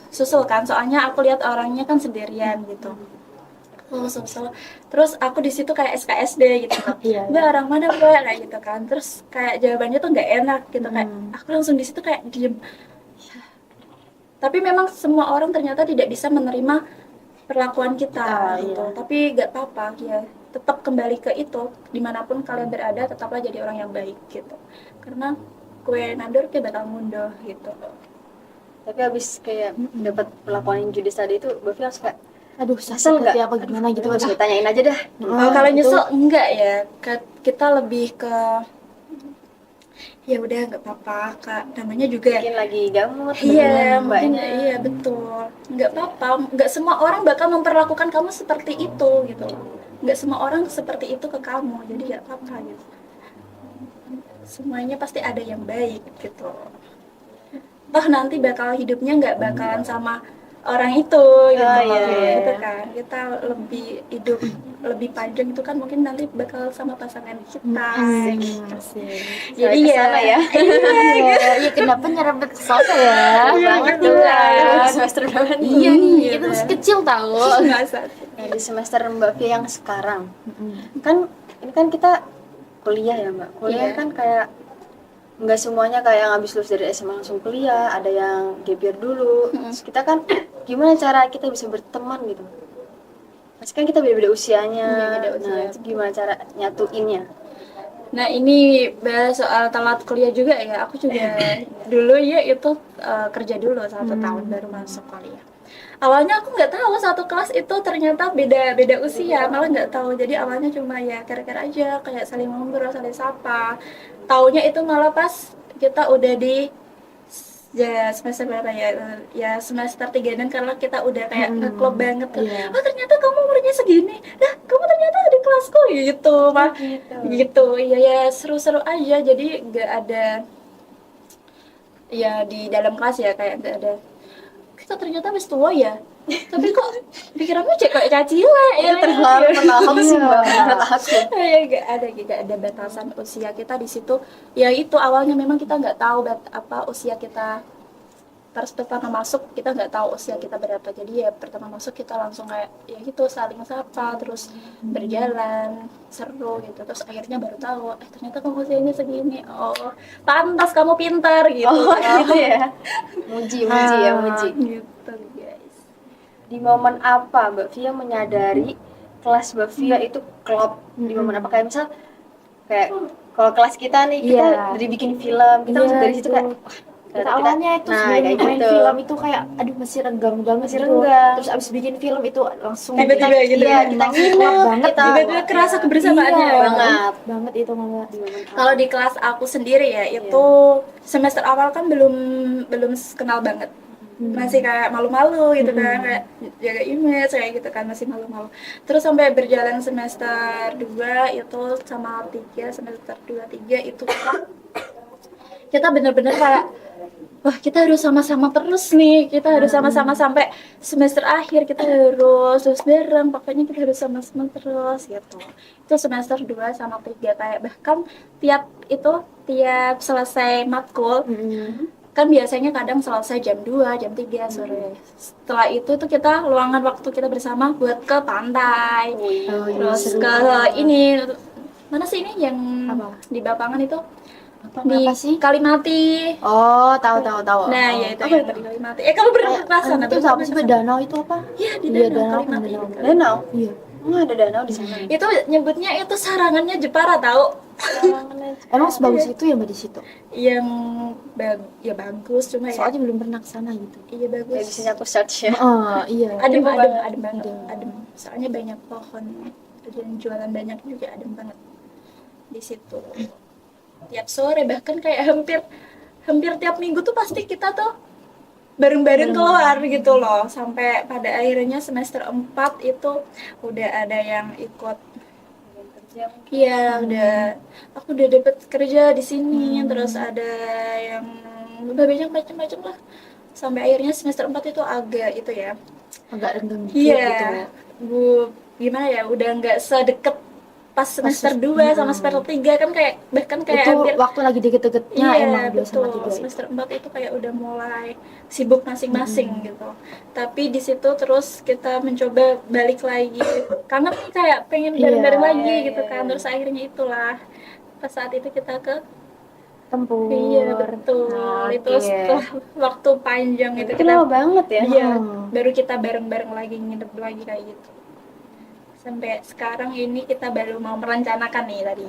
susul kan, soalnya aku lihat orangnya kan sendirian gitu. Susul. Terus aku di situ kayak SKSD gitu. Iya. Mbak orang mana Mbak kayak gitu kan. Terus kayak jawabannya tuh nggak enak gitu kayak aku langsung di situ kayak diem. Tapi memang semua orang ternyata tidak bisa menerima perlakuan kita gitu. Tapi nggak apa-apa ya. Tetap kembali ke itu, dimanapun kalian berada tetaplah jadi orang yang baik gitu. Karena kue nandor kayak bakal mundur gitu. Tapi habis kayak dapat perlakuan yang judes tadi itu, Mbak Fia langsung kayak Aduh, Nyesel sakit nggak? hati apa gimana gitu. harus ditanyain aja dah. Kalau nyesel enggak ya, kita lebih ke ya udah nggak apa-apa Kak, namanya juga Mungkin lagi gamut. iya, dengan mungkin mbaknya. iya betul. Nggak apa-apa, nggak semua orang bakal memperlakukan kamu seperti itu gitu. Nggak semua orang seperti itu ke kamu, jadi nggak apa-apa gitu. Semuanya pasti ada yang baik gitu. Toh nanti bakal hidupnya nggak bakalan sama orang itu gitu, iya. gitu kan. Kita lebih hidup lebih panjang itu kan mungkin nanti bakal sama pasangan kita. Jadi Kesana ya. Iya, kenapa nyerempet ke sana ya? Banget tuh. Semester berapa nih? Iya nih, itu masih kecil tahu. Masa Nah, di semester Mbak Fia yang sekarang, kan ini kan kita kuliah ya Mbak. Kuliah Iya. kan kayak nggak semuanya kayak yang habis lulus dari SMA langsung kuliah, ada yang gap year dulu. Terus kita kan gimana cara kita bisa berteman gitu? Pasti kan kita beda-beda usianya. Iya, beda usia. Nah, itu gimana cara nyatuinnya? Nah ini bahas soal telat kuliah juga ya. Aku juga dulu ya itu kerja dulu 1 tahun baru masuk kuliah. Awalnya aku nggak tahu satu kelas itu ternyata beda usia, malah nggak tahu. Jadi awalnya cuma ya kira-kira aja kayak saling ngobrol, saling sapa. Taunya itu malah pas kita udah di ya semester berapa ya semester 3 dan karena kita udah kayak ngeklop banget kan. Iya. Oh ternyata kamu umurnya segini, nah kamu ternyata di kelasku gitu mah gitu. Iya ya seru-seru aja, jadi nggak ada ya di dalam kelas ya kayak nggak ada kita ternyata wis tua ya, tapi kok pikiranmu cek kayak cacile ya Terlalu menahak sih Mbak. Menurut aku. ya nggak ada batasan usia kita di situ. Ya itu awalnya memang kita nggak tahu apa usia kita. Pertama masuk kita nggak tahu usia kita berapa, jadi ya pertama masuk kita langsung kayak ya gitu saling sapa, terus berjalan seru gitu, terus akhirnya baru tahu ternyata kamu usianya segini, oh pantas kamu pintar gitu. Gitu ya. Muji ya, muji. Gitu guys. Di momen apa Mbak Fia menyadari kelas Mbak Fia itu klop? Di momen apa? Kayak misal kayak kalau kelas kita nih, kita Iya. dari bikin film, kita langsung dari situ itu. kayak Kita awalnya itu nah, sebelum kayak main gitu. film itu kayak aduh masih renggang banget Masih gitu. renggang. Terus abis bikin film itu langsung Tiba-tiba gitu Iya, ya. kita langsung nginep, kuat banget kita Tiba-tiba kerasa kebersamaannya Iya, banget. banget itu mama. Di momen apa? Kalau di kelas aku sendiri ya itu semester awal kan belum kenal banget, masih kayak malu-malu gitu kan, kayak jaga image kayak gitu kan, masih malu-malu. Terus sampai berjalan semester 2 itu sama 3, semester 2 3 itu kita bener-bener kayak wah kita harus sama-sama terus nih, kita harus sama-sama sampai semester akhir, kita harus terus bareng, pokoknya kita harus sama-sama terus gitu. Itu semester 2 sama 3 kayak bahkan tiap selesai matkul kan biasanya kadang selesai jam 2, jam 3 sore. Setelah itu tuh kita luangan waktu kita bersama buat ke pantai, terus ke ini mana sih ini yang Apa? di Bapangan itu Apa sih? Kalimati. Oh, tahu. Nah, ya itu yang di Kalimati. Kamu pernah ke sana? Itu apa sih danau itu apa? Iya, di Iya, danau danau, Kalimati. danau. Danau. Iya. Oh, ada danau di sana. Itu nyebutnya itu sarangannya Jepara tahu. Emang sebagus itu ya Mbak di situ? Yang ya bagus cuma ya Soalnya belum pernah ke sana gitu. iya Ya, bagus. di sini aku search ya. Oh, iya. Adem Adem adem banget. Adem. Soalnya banyak pohon. dan jualan banyak juga, adem banget di situ. Tiap sore bahkan kayak hampir tiap minggu tuh pasti kita tuh bareng-bareng keluar gitu loh, sampai pada akhirnya semester 4 itu udah ada yang ikut. Iya, aku udah dapet kerja di sini, terus ada yang banyak macam-macam lah. Sampai akhirnya semester 4 itu agak itu ya. Agak renggang dikit Iya. gitu. Gimana ya, udah nggak sedekat pas semester 2 sama semester 3 kan, kayak bahkan kayak Itu hampir waktu lagi deket-deketnya iya, emang 2 sama betul. 3 itu. Semester 4 itu kayak udah mulai sibuk masing-masing gitu. Tapi di situ terus kita mencoba balik lagi. Karena kayak pengen bareng-bareng lagi gitu kan. Terus akhirnya itulah pas saat itu kita ke Tempur. iya, betul. Nah, Itu oke. setelah waktu panjang itu Itu lama banget ya. iya, baru kita bareng-bareng lagi, nginep lagi kayak gitu. Sampai sekarang ini kita baru mau merencanakan nih tadi.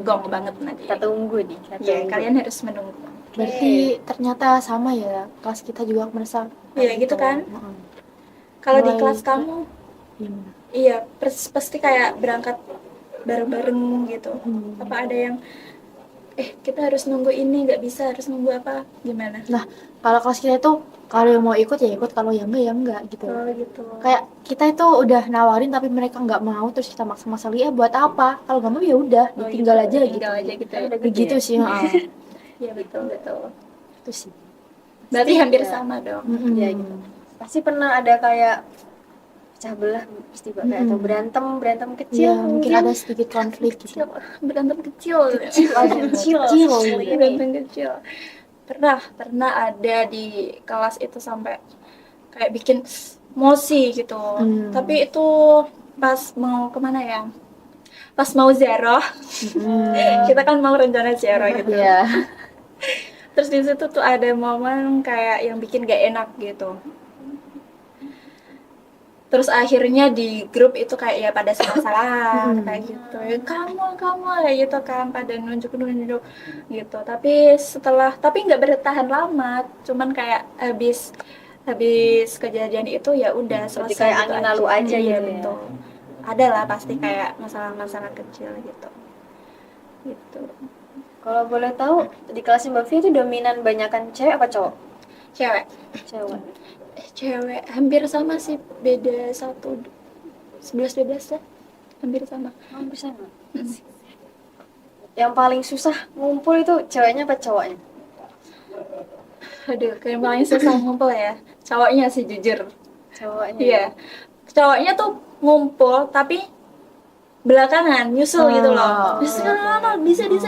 Gong banget nanti. Kita tunggu nih. Kita Ya, tunggu. kalian harus menunggu. Berarti ternyata sama ya, kelas kita juga merasa Iya, kayak gitu kan? Heeh. Kalau di Mulai- kelas kamu, Gimana? iya, pasti kayak berangkat bareng-bareng gitu. Apa ada yang kita harus nunggu ini, nggak bisa, harus nunggu apa, gimana? Nah, kalau kelas kita itu kalau yang mau ikut ya ikut, kalau yang enggak ya enggak gitu. Oh gitu. Kayak kita itu udah nawarin tapi mereka nggak mau, terus kita maksa-maksa ya buat apa? Kalau nggak mau ya udah, Oh, ditinggal gitu. aja Tinggal gitu. aja gitu. Begitu sih, heeh. Iya, betul. Itu sih. Berarti hampir ya. sama dong. Iya gitu. Pasti pernah ada kayak pecah belah pasti kayak atau berantem kecil Iya, mungkin ada sedikit konflik gitu. Berantem kecil. Berantem kecil. Pernah ada di kelas itu sampai kayak bikin emosi gitu. Tapi itu pas mau kemana ya? Pas mau ziarah. Kita kan mau rencana ziarah gitu. Iya. Terus di situ tuh ada momen kayak yang bikin gak enak gitu. Terus akhirnya di grup itu kayak ya pada salah-salah kayak gitu. Ya, kamu kayak gitu kan, pada nunjuk gitu. Tapi nggak bertahan lama, cuman kayak habis kejadian itu ya udah selesai kayak gitu angin lalu aja iya, gitu ya. betul. Ada lah pasti kayak masalah-masalah kecil gitu. Kalau boleh tahu di kelas Mbak Fia itu dominan banyakan cewek apa cowok? Cewek hampir sama sih, beda 11-12 lah, hampir sama. Hampir sama. Yang paling susah ngumpul itu ceweknya apa cowoknya? Aduh, kayak paling susah ngumpul ya cowoknya sih, jujur. Cowoknya. Iya, cowoknya tuh ngumpul tapi belakangan nyusul gitu loh. Bisa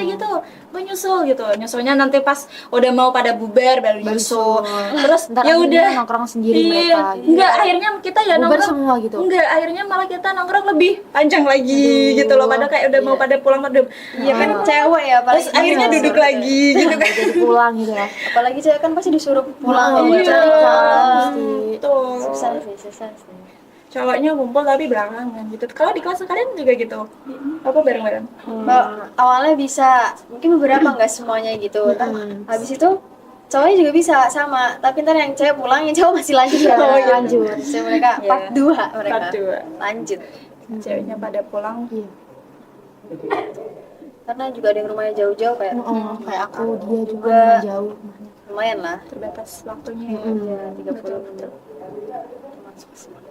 gitu, gue nyusul gitu. Nyusulnya nanti pas udah mau pada bubar baru nyusul. Terus Ntar ya akhirnya udah nongkrong sendiri iya, mereka gitu. enggak, akhirnya kita ya Bubar nongkrong semua gitu. enggak, akhirnya malah kita nongkrong lebih panjang lagi gitu loh, pada kayak udah mau pada pulang Iya kan cewek ya, terus akhirnya duduk lagi gitu kan. Jadi pulang gitu ya. Apalagi cewek kan pasti disuruh pulang Oh, buat iya. cari kelas. Tuh. Susah sih. Cowoknya ngumpul tapi belakangan gitu. Kalau di kelas kalian juga gitu? Apa bareng-bareng? Awalnya bisa, mungkin beberapa nggak semuanya gitu. Ntar habis itu cowoknya juga bisa sama, tapi ntar yang cewek pulang, yang cowok masih lanjut ya. Oh, iya. Lanjut. So, mereka Iya. part 2 mereka. Part 2. Lanjut. Ceweknya pada pulang. Iya. Karena juga ada yang rumahnya jauh-jauh kayak Kayak aku, dia juga Juga. jauh. lumayan lah. Terbatas waktunya ya. Ya, 30 Betul. menit.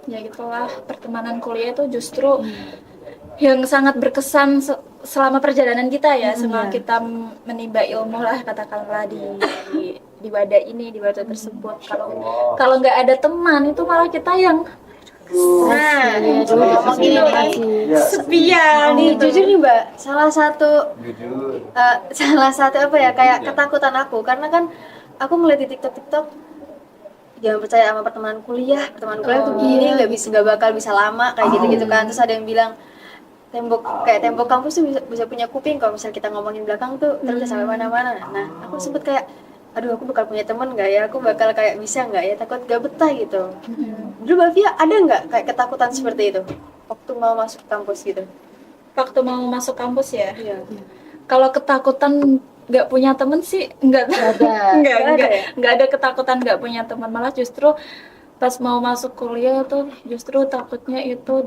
Ya gitulah, pertemanan kuliah itu justru yang sangat berkesan selama perjalanan kita ya, selama kita menimba ilmu lah, katakanlah di wadah ini, di wadah tersebut. Kalau nggak ada teman itu malah kita yang Nah, Iya, dulu ngomongin ini ini kan sih. sepian nih gitu. jujur nih Mbak, salah satu apa ya, kayak ketakutan aku, karena kan aku ngeliat di TikTok jangan percaya sama pertemanan kuliah tuh gini, nggak bakal bisa lama kayak gitu kan. Terus ada yang bilang tembok kampus tuh bisa punya kuping, kalau misalnya kita ngomongin belakang tuh terus bisa sampai mana-mana. Nah, aku sempet kayak aduh, aku bakal punya temen nggak ya, aku bakal kayak bisa nggak ya, takut gak betah gitu. Dulu Mbak Fia ada nggak kayak ketakutan seperti itu waktu mau masuk kampus gitu? Waktu mau masuk kampus ya, Iya. kalau ketakutan nggak punya temen sih nggak ada. nggak ada ketakutan nggak punya teman, malah justru pas mau masuk kuliah tuh justru takutnya itu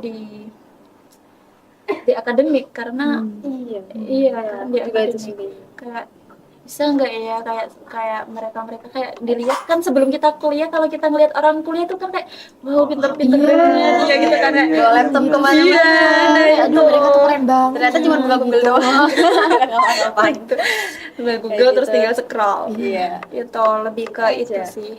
di akademik karena Iya. iya kan di Juga itu akademik sih. kayak bisa nggak ya kayak mereka kayak dilihat kan sebelum kita kuliah kalau kita ngelihat orang kuliah itu kan kayak wow pinter-pinter banget ya gitu kan kayak Bawa laptop kemana-mana. iya nah Aduh, itu mereka tuh keren banget. Ternyata cuma buka Google doang. Nggak ngapa-ngapain. Nah, Google terus gitu. tinggal scroll Iya. itu lebih ke itu Aja. sih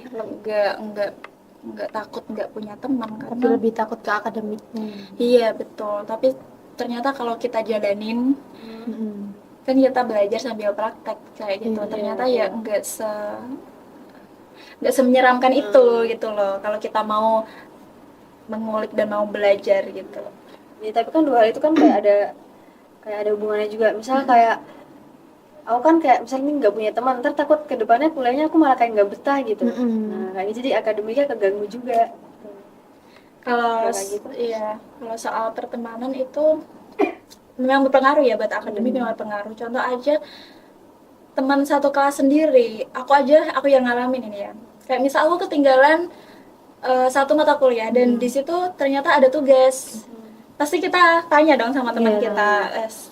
nggak takut nggak punya teman Tapi karena lebih takut ke akademiknya. iya betul tapi ternyata kalau kita jalanin Mm-mm. kan kita belajar sambil praktek kayak gitu Iya, ternyata ya nggak semenyeramkan itu gitu loh kalau kita mau mengulik dan mau belajar gitu. Ya, tapi kan dua hal itu kan kayak ada hubungannya juga. Misal kayak aku kan kayak misalnya nggak punya teman, ntar takut ke depannya kuliahnya aku malah kayak nggak betah gitu. Mm-mm. Nah, kayak gitu, jadi akademiknya keganggu juga. Kalau Kayak gitu. iya kalau soal pertemanan itu memang berpengaruh ya buat akademik memang berpengaruh. Contoh aja teman satu kelas sendiri, aku yang ngalamin ini ya. Kayak misal aku ketinggalan satu mata kuliah dan di situ ternyata ada tugas. Pasti kita tanya dong sama teman kita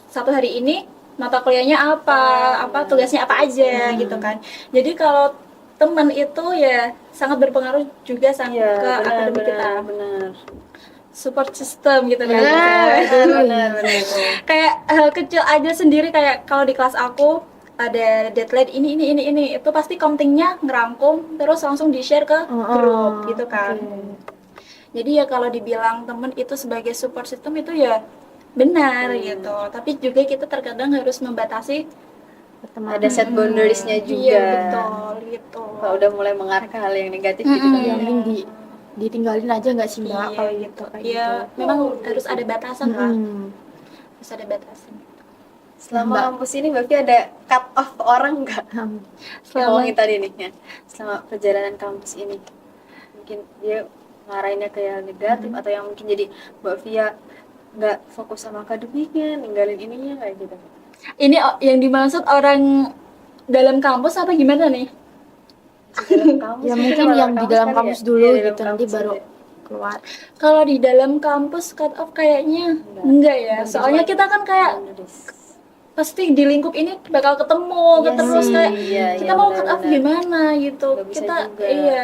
satu hari ini mata kuliahnya apa tugasnya apa aja gitu kan. Jadi kalau teman itu ya sangat berpengaruh juga Iya, ke akademik kita. benar. Support system gitu kan. Benar. Kayak hal kecil aja sendiri kayak kalau di kelas aku ada deadline ini itu pasti komtingnya ngerangkum terus langsung di-share ke grup gitu kan. Jadi ya kalau dibilang temen itu sebagai support system itu ya benar gitu. Tapi juga kita terkadang harus membatasi Ada set boundaries-nya juga. Iya betul gitu. Kalau udah mulai mengarah ke hal yang negatif gitu kan. Yang mending ditinggalin aja nggak sih mbak Iya, kalau gitu kayak Iya, gitu. memang harus ada batasan lah. Mm. Harus ada batasan. Selama kampus ini Mbak Vi ada cut off orang nggak? Ngomongin tadi nih ya. Selama perjalanan kampus ini. Mungkin dia ngarahinnya ke yang negatif atau yang mungkin jadi Mbak Via nggak fokus sama akademiknya, ninggalin ininya kayak gitu. Ini yang dimaksud orang dalam kampus apa gimana nih? Dalam kampus, Ya mungkin yang di dalam kali kampus ya? dulu Iya, dalam gitu nanti kampus baru aja. keluar. Kalau di dalam kampus cut off kayaknya enggak ya. Soalnya kita kan kayak pasti di lingkup ini bakal ketemu terus kayak kita mau cut off gimana gitu. Nggak bisa Kita juga.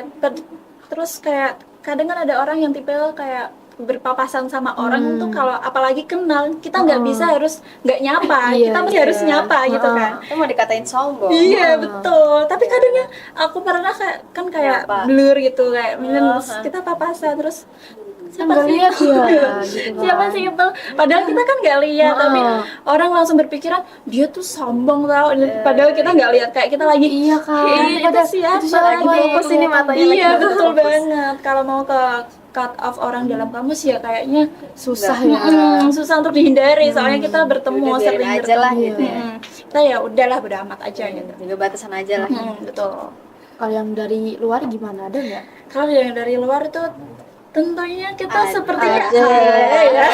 terus kayak kadang kan ada orang yang tipe kayak berpapasan sama orang tuh kalau apalagi kenal kita nggak bisa harus nggak nyapa kita mesti harus nyapa gitu kan. Itu mau dikatain sombong. Iya betul. Tapi kadangnya aku pernah kayak Nyapa. blur gitu kayak kita papasan terus siapa Nggak sih lihat itu? ya, gitu kan. Siapa sih itu? Padahal kita kan nggak lihat tapi orang langsung berpikiran dia tuh sombong tau. Padahal kita nggak lihat kayak kita lagi Iya kan. itu siapa lagi fokus ini matanya iya lagi betul fokus. banget. Kalau mau ke cut off orang dalam kampus ya kayaknya Susah ya. susah untuk dihindari soalnya kita bertemu Udah sering biarin aja lah bertemu. gitu ya. Kita ya udahlah bodo amat aja gitu. Jaga batasan aja lah. Betul. Kalau yang dari luar gimana, ada nggak? Kalau yang dari luar itu tentunya kita sepertinya Aja. ya.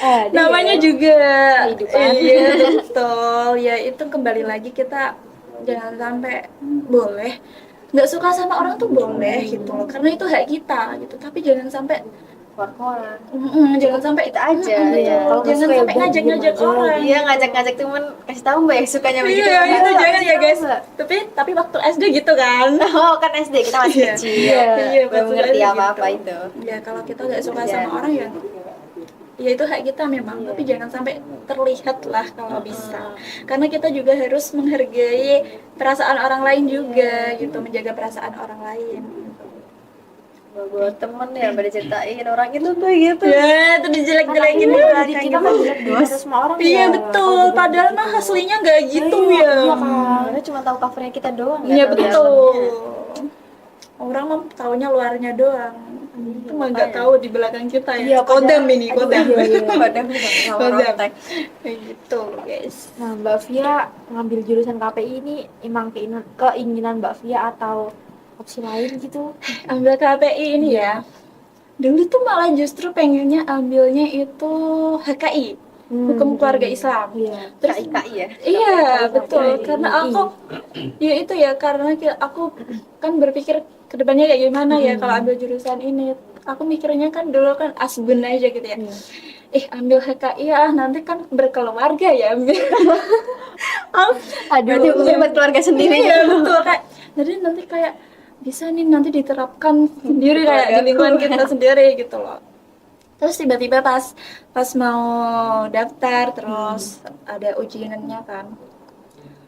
Ada Namanya juga Kehidupan. iya betul ya itu kembali lagi kita jangan sampai boleh nggak suka sama orang tuh boleh gitu loh karena itu hak kita gitu tapi jangan sampai Keluar-keluar. jangan sampai Kita aja. Iya, kalau nggak jangan suka ya sampai udah ngajak-ngajak diem aja. orang Iya, ngajak-ngajak temen, kasih tahu Mbak yang sukanya begitu. iya Mbak. itu jangan ya guys Mbak. tapi waktu SD gitu kan Oh, kan SD kita masih Iya. kecil. Iya, Belum waktu mengerti SD apa-apa gitu. itu. Ya kalau kita nggak suka Iya. sama orang ya itu hak kita memang tapi jangan sampai terlihat lah kalau bisa karena kita juga harus menghargai perasaan orang lain juga gitu menjaga perasaan orang lain Buat temen ya, pada ceritain orang itu tuh gitu. ya itu dijelek-jelekin di belakang Kita gitu kan jelek di mata semua orang iya ya. betul padahal mah aslinya nggak gitu ya Iya kan. Karena cuma tahu covernya kita doang. iya nggak tahu betul dalamnya. orang mah taunya luarnya doang itu mah nggak tahu di belakang kita ya Iya, kodam ini kodam Padahal sama Kodam. rontek. kayak gitu guys. Nah, Mbak Via ngambil jurusan KPI ini emang keinginan Mbak Via atau opsi lain gitu? Ambil KPI ini ya dulu tuh malah justru pengennya ambilnya itu HKI Hukum Keluarga Islam. Iya. Terus KI ya. iya betul KPI. karena aku ya itu ya karena aku kan berpikir kedepannya kayak gimana ya kalau ambil jurusan ini aku mikirnya kan dulu kan asbun aja gitu ya. Ambil HKI ya nanti kan berkeluarga ya. Berarti buat keluarga sendiri. Iya betul, kayak jadi nanti kayak bisa nih nanti diterapkan sendiri kayak di lingkungan kita sendiri gitu loh. Terus tiba-tiba pas mau daftar terus ada ujiannya kan,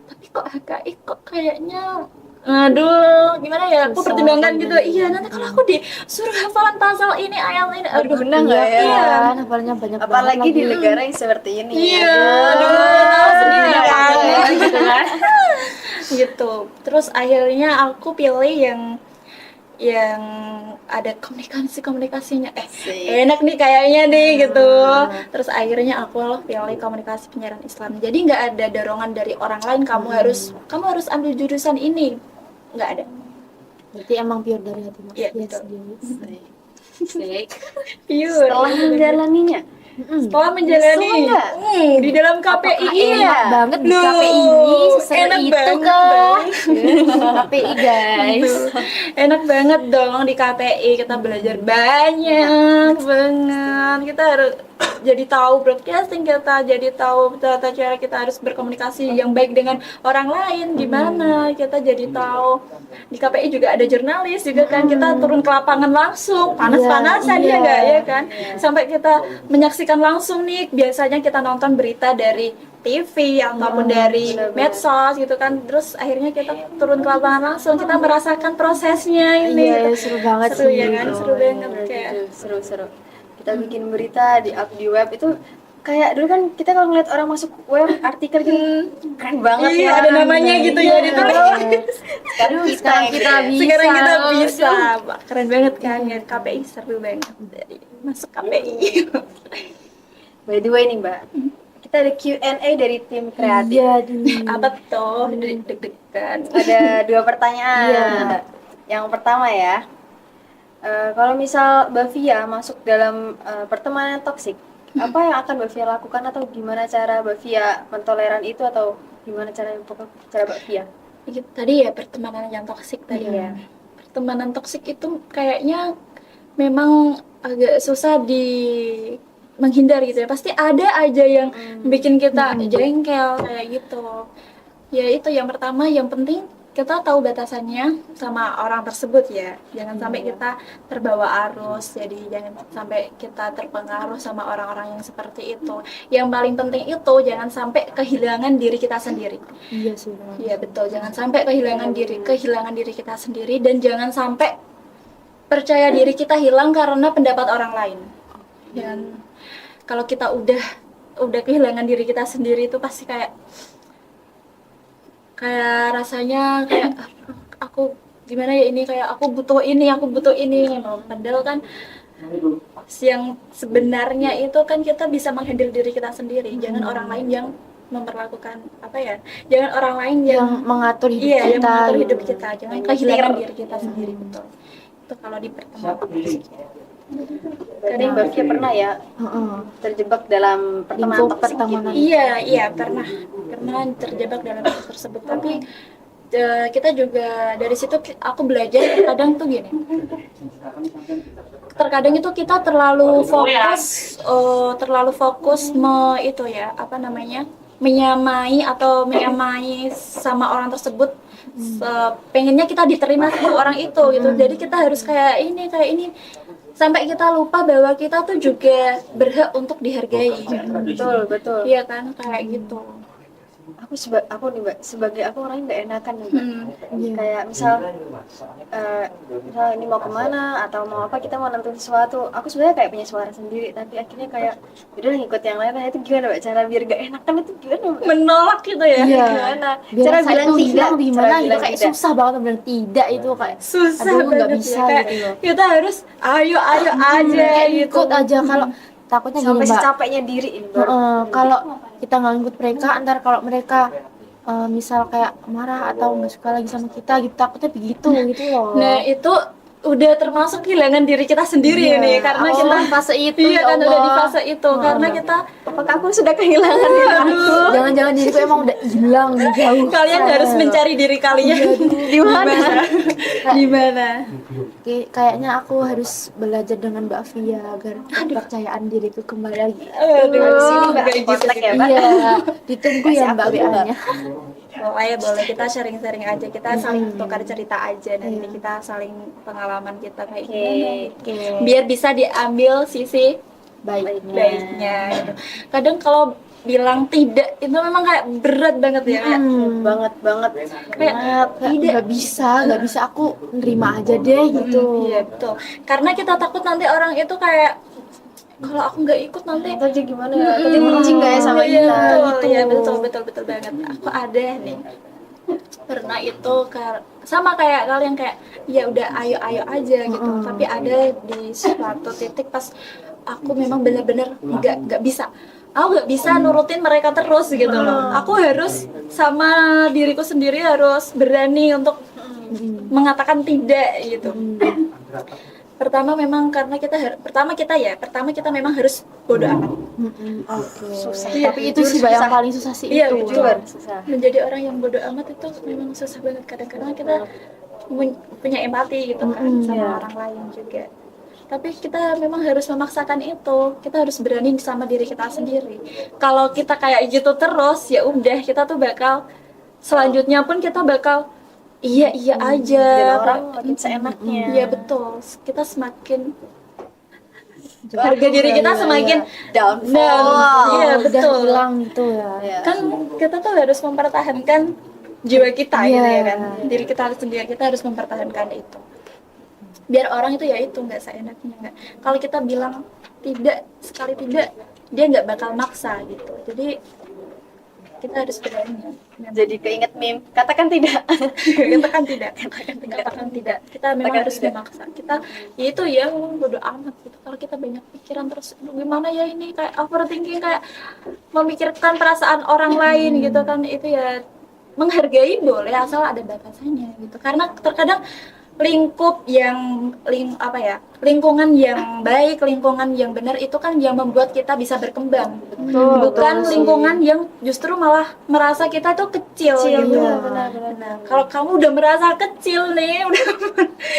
tapi kok HKI kok kayaknya aduh gimana ya, aku pertimbangkan gitu, iya nanti kalau aku disuruh hafalan pasal ini ayat ini aduh Berguna nggak ya? Iya, hafalnya banyak banget Apalagi di lagi. negara yang seperti ini. iya tahu sendiri kan gitu kan. gitu. Terus akhirnya aku pilih yang ada komunikasinya enak nih kayaknya nih gitu. Terus akhirnya aku pilih komunikasi penyiaran Islam. Jadi nggak ada dorongan dari orang lain kamu harus ambil jurusan ini, nggak ada. Berarti emang pure dari hati Mas Iya, Fia betul. sendiri. Pure. Setelah menjalaninya, Setelah menjalani Nyesel nggak? di dalam KPI Enak banget di Loh, KPI ini, seseru enak itu banget kah? dong. KPI guys. Enak banget dong di KPI, kita belajar banyak banget. Kita harus jadi tahu broadcasting, kita jadi tahu tata cara kita harus berkomunikasi yang baik dengan orang lain gimana. Kita jadi tahu di KPI juga ada jurnalis juga kan, kita turun ke lapangan langsung, panas-panasan Iya, ya enggak iya. ya kan? Sampai kita menyaksikan langsung nih, biasanya kita nonton berita dari TV ataupun dari medsos gitu kan, terus akhirnya kita turun ke lapangan langsung, kita merasakan prosesnya ini. Iya, seru banget Seru sih. ya kan, seru banget kayak. seru-seru. Kita bikin berita di up di web itu kayak dulu kan kita kalau ngeliat orang masuk web artikel gitu keren banget Iya, ya. ada namanya gitu ya ditulis. Sekarang Sekarang kita bisa. Sekarang kita bisa. Wah, keren banget kan ya, KPI seru banget dari masuk KPI. By the way nih Mbak, kita ada Q&A dari tim kreatif. Iya, di. Apa tuh? Deg-degan. Ada 2 pertanyaan. Iya. Yang pertama ya, kalau misal Mbak Fia masuk dalam pertemanan toksik, apa yang akan Mbak Fia lakukan atau gimana cara Mbak Fia mentoleran itu atau gimana cara Mbak Fia? Tadi ya pertemanan yang toksik tadi Iya. ya. Pertemanan toksik itu kayaknya memang agak susah menghindar gitu ya. Pasti ada aja yang bikin kita jengkel kayak gitu. Ya itu yang pertama, yang penting kita tahu batasannya sama orang tersebut ya. Jangan sampai kita terbawa arus. Jadi jangan sampai kita terpengaruh sama orang-orang yang seperti itu. Yang paling penting itu jangan sampai kehilangan diri kita sendiri. Iya sih. Bang. Iya betul, jangan sampai kehilangan diri kita sendiri, dan jangan sampai percaya diri kita hilang karena pendapat orang lain. Dan kalau kita udah kehilangan diri kita sendiri itu pasti kayak rasanya kayak aku gimana ya ini, kayak aku butuh ini padahal kan yang sebenarnya itu kan kita bisa menghandle diri kita sendiri. Jangan orang lain yang memperlakukan jangan orang lain yang mengatur hidup yang kita. mengatur hidup gitu. kita, jangan kehilangan diri kita sendiri. Betul, itu kalau di pertemuan. Kadang Mbak Fia pernah ya Heeh. terjebak dalam pertemanan Lingkup toksik gitu. pertemanan. Iya pernah terjebak dalam hal tersebut, tapi kita juga dari situ aku belajar kadang tuh gini, terkadang itu kita terlalu fokus menyamai sama orang tersebut. Pengennya kita diterima sama orang itu gitu, jadi kita harus kayak ini sampai kita lupa bahwa kita tuh juga berhak untuk dihargai. Betul. Iya kan, kayak gitu. Aku nih Mbak, sebagai aku orangnya nggak enakan nih Mbak. Kayak misal ini mau kemana atau mau apa, kita mau nentuin sesuatu, aku sebenarnya kayak punya suara sendiri, tapi akhirnya kayak udah ngikut yang lain. Nah itu gimana Mbak, cara biar gak enakan itu gimana Mbak? Menolak gitu ya. Iya. Gimana? Biar Cara rasa bilang itu tidak, hilang gimana cara gitu, bilang kayak tidak. susah banget bilang tidak itu kayak Susah aduh nggak banget bisa ya, kayak gitu loh. kita harus ayo aja Kayak gitu. ikut aja, kalau takutnya gini Sampai Mbak. secapeknya diri ini baru. Kalau kita nggak ngikut mereka, ntar kalau mereka misal kayak marah atau nggak suka lagi sama kita gitu, takutnya begitu gitu loh. Nah itu udah termasuk kehilangan diri kita sendiri ini karena aku kita di fase itu iya ya kan udah di Allah. fase itu karena kita Apakah aku sudah kehilangan diri aku? Jangan-jangan diriku emang udah hilang jauh. kalian harus mencari diri kalian Di mana? di mana Kayaknya aku harus belajar dengan Mbak Via agar kepercayaan diriku kembali lagi. Di sini Mbak Kayak gitu kontak ya Mbak. Iya, ditunggu ya Mbak Kasih aku, WA-nya. boleh kita sharing-sharing aja, kita saling tukar cerita aja nanti kita saling pengalaman kita kayak gimana biar bisa diambil sisi baiknya gitu. Kadang kalau bilang tidak itu memang kayak berat banget ya kayak Banget. kayak Nggak bisa aku nerima aja deh gitu. iya betul karena kita takut nanti orang itu kayak kalau aku nggak ikut nanti Tadi gimana ya? Tadi benci nggak ya sama iya, kita? betul, Gitu. iya betul banget aku ada nih pernah itu sama kayak kalian kayak ya udah ayo aja gitu tapi ada di suatu titik pas aku memang benar-benar nggak bisa aku nggak bisa nurutin mereka terus gitu loh aku harus sama diriku sendiri harus berani untuk mengatakan tidak gitu pertama memang karena pertama kita memang harus bodoh amat Susah. Tapi itu sih yang paling susah sih iya itu. jujur Susah. menjadi orang yang bodoh amat itu memang susah banget kadang-kadang kita punya empati gitu kan sama orang lain juga tapi kita memang harus memaksakan itu kita harus berani sama diri kita sendiri kalau kita kayak gitu terus ya udah kita tuh bakal selanjutnya pun kita bakal iya aja Dan orang makin seenaknya. iya betul kita semakin harga diri kita semakin downfall. iya Udah betul hilang gitu ya. Iya. kan kita tuh harus mempertahankan jiwa kita gitu Iya. ya kan diri kita sendiri kita harus mempertahankan itu biar orang itu ya itu nggak seenaknya nggak kalau kita bilang tidak sekali tidak dia nggak bakal maksa gitu jadi kita harus berani Jadi keinget meme, katakan tidak. katakan tidak kita memang Katakan harus tidak. memaksa kita ya itu ya bodo amat gitu kalau kita banyak pikiran terus "Aduh, gimana ya ini kayak overthinking kayak memikirkan perasaan orang lain gitu kan itu ya menghargai boleh asal ada batasannya gitu karena terkadang lingkungan yang baik lingkungan yang benar itu kan yang membuat kita bisa berkembang bukan betul sih. lingkungan yang justru malah merasa kita tuh kecil gitu Benar. nah kalau kamu udah merasa kecil nih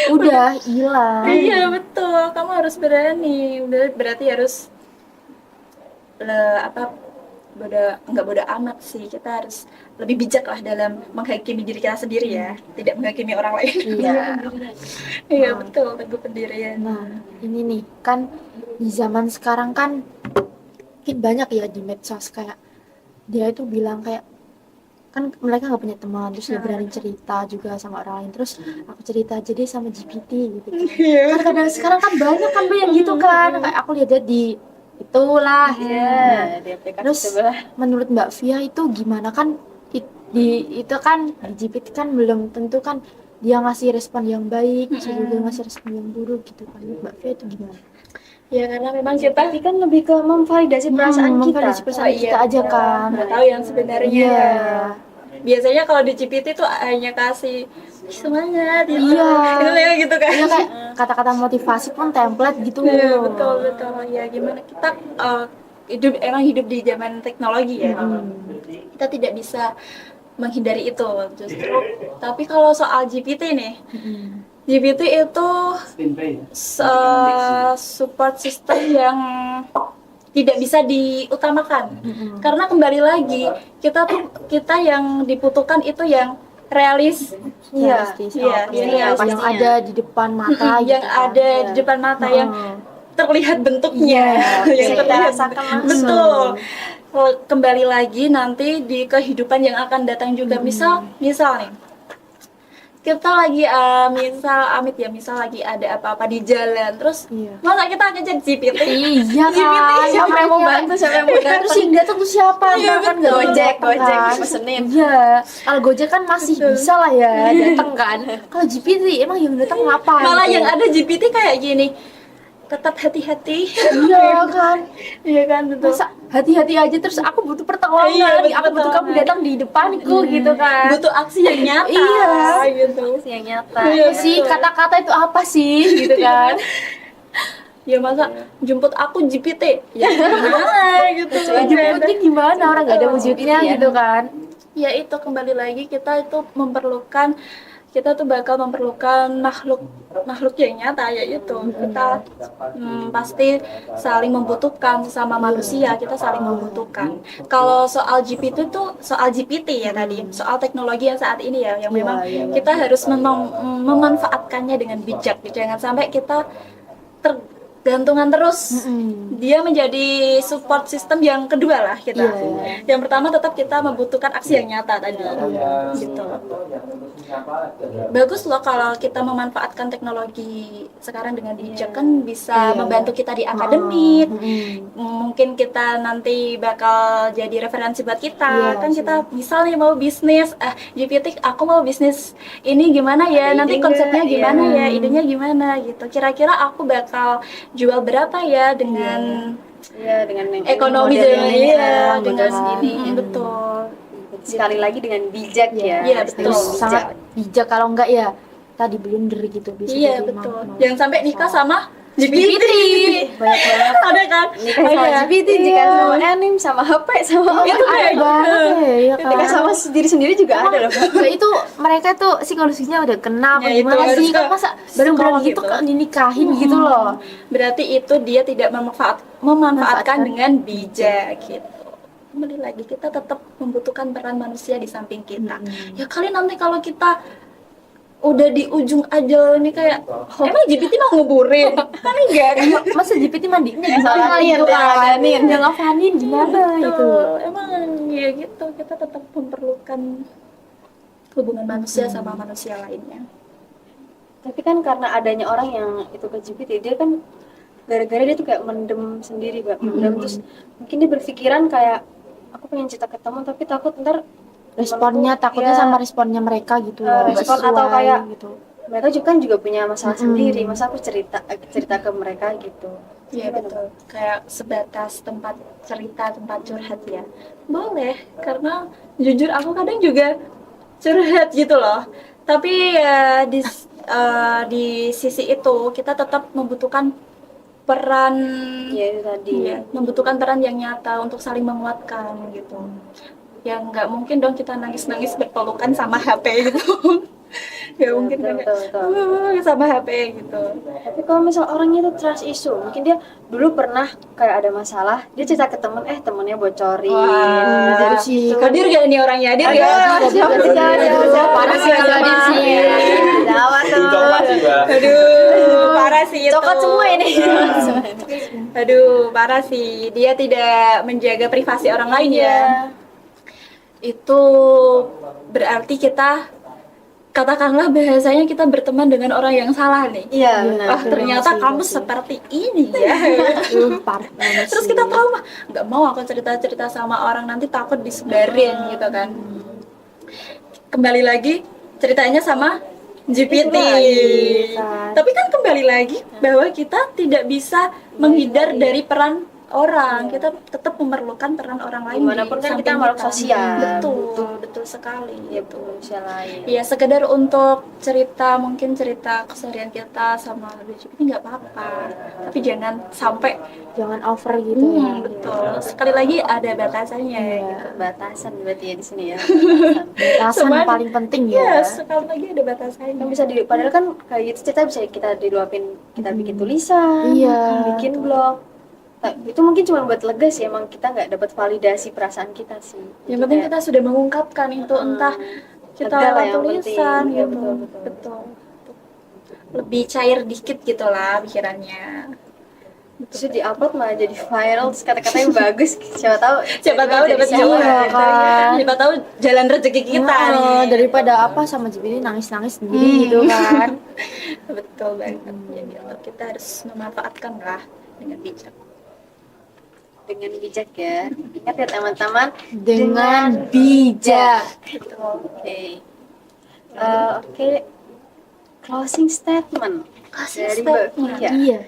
Udah hilang. iya betul kamu harus berani udah berarti harus nggak bodo amat sih kita harus lebih bijak lah dalam menghakimi diri kita sendiri ya tidak menghakimi orang lain iya betul teguh pendirian Nah, ini nih kan di zaman sekarang kan mungkin banyak ya di medsos kayak dia itu bilang kayak kan mereka nggak punya teman terus dia berani cerita juga sama orang lain terus aku cerita aja deh sama GPT gitu kan kadang sekarang kan banyak kan yang gitu kan kayak aku lihat di itulah Iya, di aplikasi terus sebelah. menurut Mbak Via itu gimana kan itu kan di GPT kan belum tentu kan dia ngasih respon yang baik terus juga ngasih respon yang buruk gitu kan Mbak Via itu gimana? ya karena memang kita Tapi kan lebih ke memvalidasi perasaan kita. memvalidasi perasaan kita aja kan. nggak tahu yang sebenarnya Iya. biasanya kalau di GPT tuh hanya kasih semangat gitu Iya. itu ya gitu kan Iya kayak kata-kata motivasi pun template gitu. Iya, betul ya gimana kita hidup di zaman teknologi ya kita tidak bisa menghindari itu justru tapi kalau soal GPT nih GPT itu support system yang tidak bisa diutamakan karena kembali lagi kita yang dibutuhkan itu yang realis Realistis. Iya, Oke. iya, yang pastinya. ada di depan mata gitu yang kan. ada di depan mata yang terlihat bentuknya yang Bisa kita terlihat rasakan langsung. betul kalau kembali lagi nanti di kehidupan yang akan datang juga misal nih kita lagi misal lagi ada apa-apa di jalan terus Iya. masa kita ngejar GPT Iya kan. Siapa yang mau bantu, siapa yang mau datang? Terus yang datang tuh siapa? Iya, Ntar kan nggak Gojek, datang Gojek kan. dipesenin. Iya. Kalau Gojek kan masih bisa lah ya datang kan. Kalau GPT emang yang datang apa? malah gitu. yang ada GPT kayak gini tetap hati-hati. Iya kan, Iya kan, betul. masa hati-hati aja terus aku butuh pertolongan, Iya, butuh aku butuh kamu pertolongan. datang di depanku gitu kan. Butuh aksi yang nyata. Iya. Gitu. yang nyata. Iya, Sih betul. kata-kata itu apa sih gitu kan. Ya masa jemput aku GPT. Ya gimana gitu. Jemputnya gimana, orang nggak ada wujudnya ya. gitu kan. Ya itu kembali lagi kita itu memerlukan, kita tuh bakal memerlukan makhluk yang nyata, yaitu kita pasti saling membutuhkan sesama manusia, kita saling membutuhkan. Kalau soal GPT itu soal GPT ya tadi, soal teknologi yang saat ini ya, yang memang kita harus memanfaatkannya dengan bijak. Jangan sampai kita tergantungan terus. Dia menjadi support system yang kedua lah kita. Yang pertama tetap kita membutuhkan aksi yang nyata tadi. Gitu. Bagus loh kalau kita memanfaatkan teknologi sekarang dengan bijak, kan bisa membantu kita di akademik. Mungkin kita nanti bakal jadi referensi buat kita. Kan kita misalnya mau bisnis, GPT aku mau bisnis ini gimana ya, nanti konsepnya gimana ya, idenya gimana gitu. Kira-kira aku bakal jual berapa ya dengan Dengan yang ekonomi model dengan ini, dengan segini. betul. Sekali lagi dengan bijak ya. Iya, Harus betul. dengan bijak. Sangat bijak, kalau enggak ya tadi blunder gitu bisa Iya jadi betul. mau- Jangan sampai nikah sama GPT. Banyak banget. Ada kan? Nikah sama Iya. GPT, nikah sama anime, sama HP, sama Itu kayak banget ya kan. nikah sama diri sendiri juga ada loh. Nah, itu mereka tuh psikologisnya udah kenal apa Ya, itu gimana harus sih ke kan, masa bareng-bareng psikolog gitu gitu. kan dinikahin gitu loh. Berarti itu dia tidak memanfaatkan Memanfaatkan. dengan bijak gitu. Kembali lagi kita tetap membutuhkan peran manusia di samping kita. Ya kali nanti kalau kita udah di ujung ajal ini kayak emang GPT mau nguburin? Kan enggak. Masa GPT mandinya di Salah sana nih, gitu yang kan. ngadanin. Yang ngavanin gimana gitu. Betul. Emang ya gitu, kita tetap memerlukan hubungan manusia sama manusia lainnya. Tapi kan karena adanya orang yang itu ke GPT, dia kan gara-gara dia tuh kayak mendem sendiri, Mbak. Mendem terus mungkin dia berpikiran kayak aku pengen cerita ke teman tapi takut ntar Responnya takutnya ya, sama responnya mereka gitu loh. nggak respon atau sesuai kayak gitu. mereka juga kan juga punya masalah sendiri, masa aku cerita ke mereka gitu. Iya betul, kayak sebatas tempat cerita, tempat curhat ya. Boleh, karena jujur aku kadang juga curhat gitu loh. Tapi ya di sisi itu kita tetap membutuhkan peran, Iya itu tadi. iya, membutuhkan peran yang nyata untuk saling menguatkan gitu. Ya nggak mungkin dong kita nangis-nangis berpelukan sama HP gitu. Nggak mungkin kan, betul. sama HP gitu. Tapi kalau misal orangnya itu trust issue, mungkin dia dulu pernah kayak ada masalah, dia cerita ke temen, temennya bocorin. Wah, Dari sih. situ. Hadir gak ini orangnya? Hadir gak? Parah sih kalau dia sih. Jawa tuh. Coklat sih, Mbak. Aduh, parah sih itu. Coklat semua ini. Aduh, parah sih. Dia tidak menjaga privasi orang lain ya. Itu berarti kita, katakanlah bahasanya kita berteman dengan orang yang salah nih. Iya, benar. Wah, ternyata kamu seperti ini ya. Terus kita tahu mah nggak mau aku cerita-cerita sama orang, nanti takut disebarin gitu kan. Kembali lagi ceritanya sama GPT. Tapi kan kembali lagi bahwa kita tidak bisa menghindar dari peran orang. Kita tetap memerlukan peran orang lain. Dimanapun di kan kita samping makhluk sosial. Betul sekali. Ya, Gitu. manusia lain. Ya sekedar untuk cerita, mungkin cerita keseharian kita sama GPT nggak apa-apa, tapi jangan sampai Jangan over gitu ya. betul. Sekali lagi ada batasannya gitu. Batasan berarti ya di sini ya. Batasan Semuanya- paling penting Ya, ya. sekali lagi ada batasannya. Kan bisa padahal kan kayak gitu cerita bisa kita diluapin, kita bikin tulisan, Iya. bikin blog. Nah, itu mungkin cuma buat lega sih, emang kita nggak dapat validasi perasaan kita sih. Yang penting kita sudah mengungkapkan itu, entah kita Lega lah lewat yang tulisan penting. Ya, gitu. betul. Lebih cair dikit gitu lah pikirannya. Terus di-upload malah jadi viral, terus kata-katanya bagus. Siapa tahu Dapat jadi jalan. Iya, kan. Siapa tahu jalan rezeki kita Nah, nih. daripada apa sama GPT nangis-nangis sendiri gitu kan. Betul banget. Jadi kita harus memanfaatkan lah dengan bijak. dengan bijak ya. Ingat ya teman-teman, Dengan bijak. Oke. Oke. Closing statement. dari Mbak Via. Iya.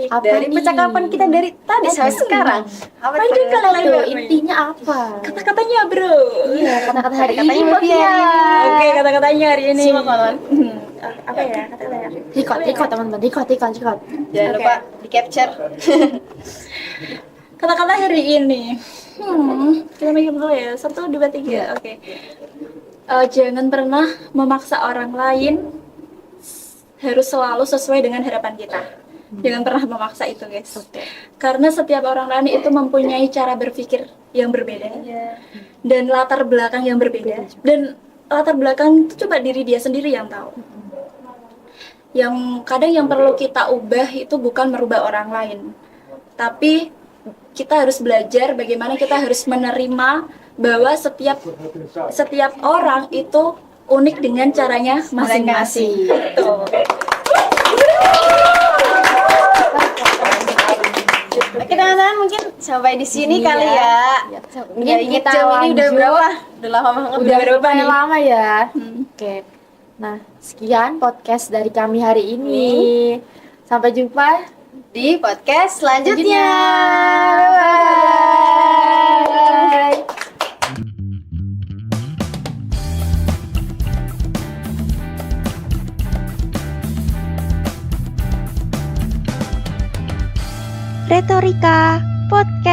Apa Dari nih? percakapan kita dari tadi sampai sekarang. Apa tuh? Tuh, intinya apa? Kata-katanya bro. Iya, kata-kata hari Kata-katanya ini Mbak Mbak Via. Via. Oke, kata-katanya hari ini. Simak kawan. Apa ya kata-katanya? Record teman-teman, record. Jangan Oke. lupa di capture. Kata-kata hari ini. Kita mikir dulu ya. 1, 2, 3. Oke. Jangan pernah memaksa orang lain harus selalu sesuai dengan harapan kita. Jangan pernah memaksa itu, guys. Karena setiap orang lain itu mempunyai cara berpikir yang berbeda dan latar belakang yang berbeda. Dan latar belakang itu coba diri dia sendiri yang tahu. Yang kadang yang perlu kita ubah itu bukan merubah orang lain, tapi kita harus belajar bagaimana kita harus menerima bahwa setiap orang itu unik dengan caranya masing-masing. Tuh. Oke teman-teman, mungkin sampai di sini Iya. kali ya. Mungkin Nggak inget kita jam ini udah lanjut. berapa? Udah lama banget. Udah berapa lumayan nih? lama ya. Oke. Nah, sekian podcast dari kami hari ini. Sampai jumpa Di podcast selanjutnya. Bye. Retorika Podcast.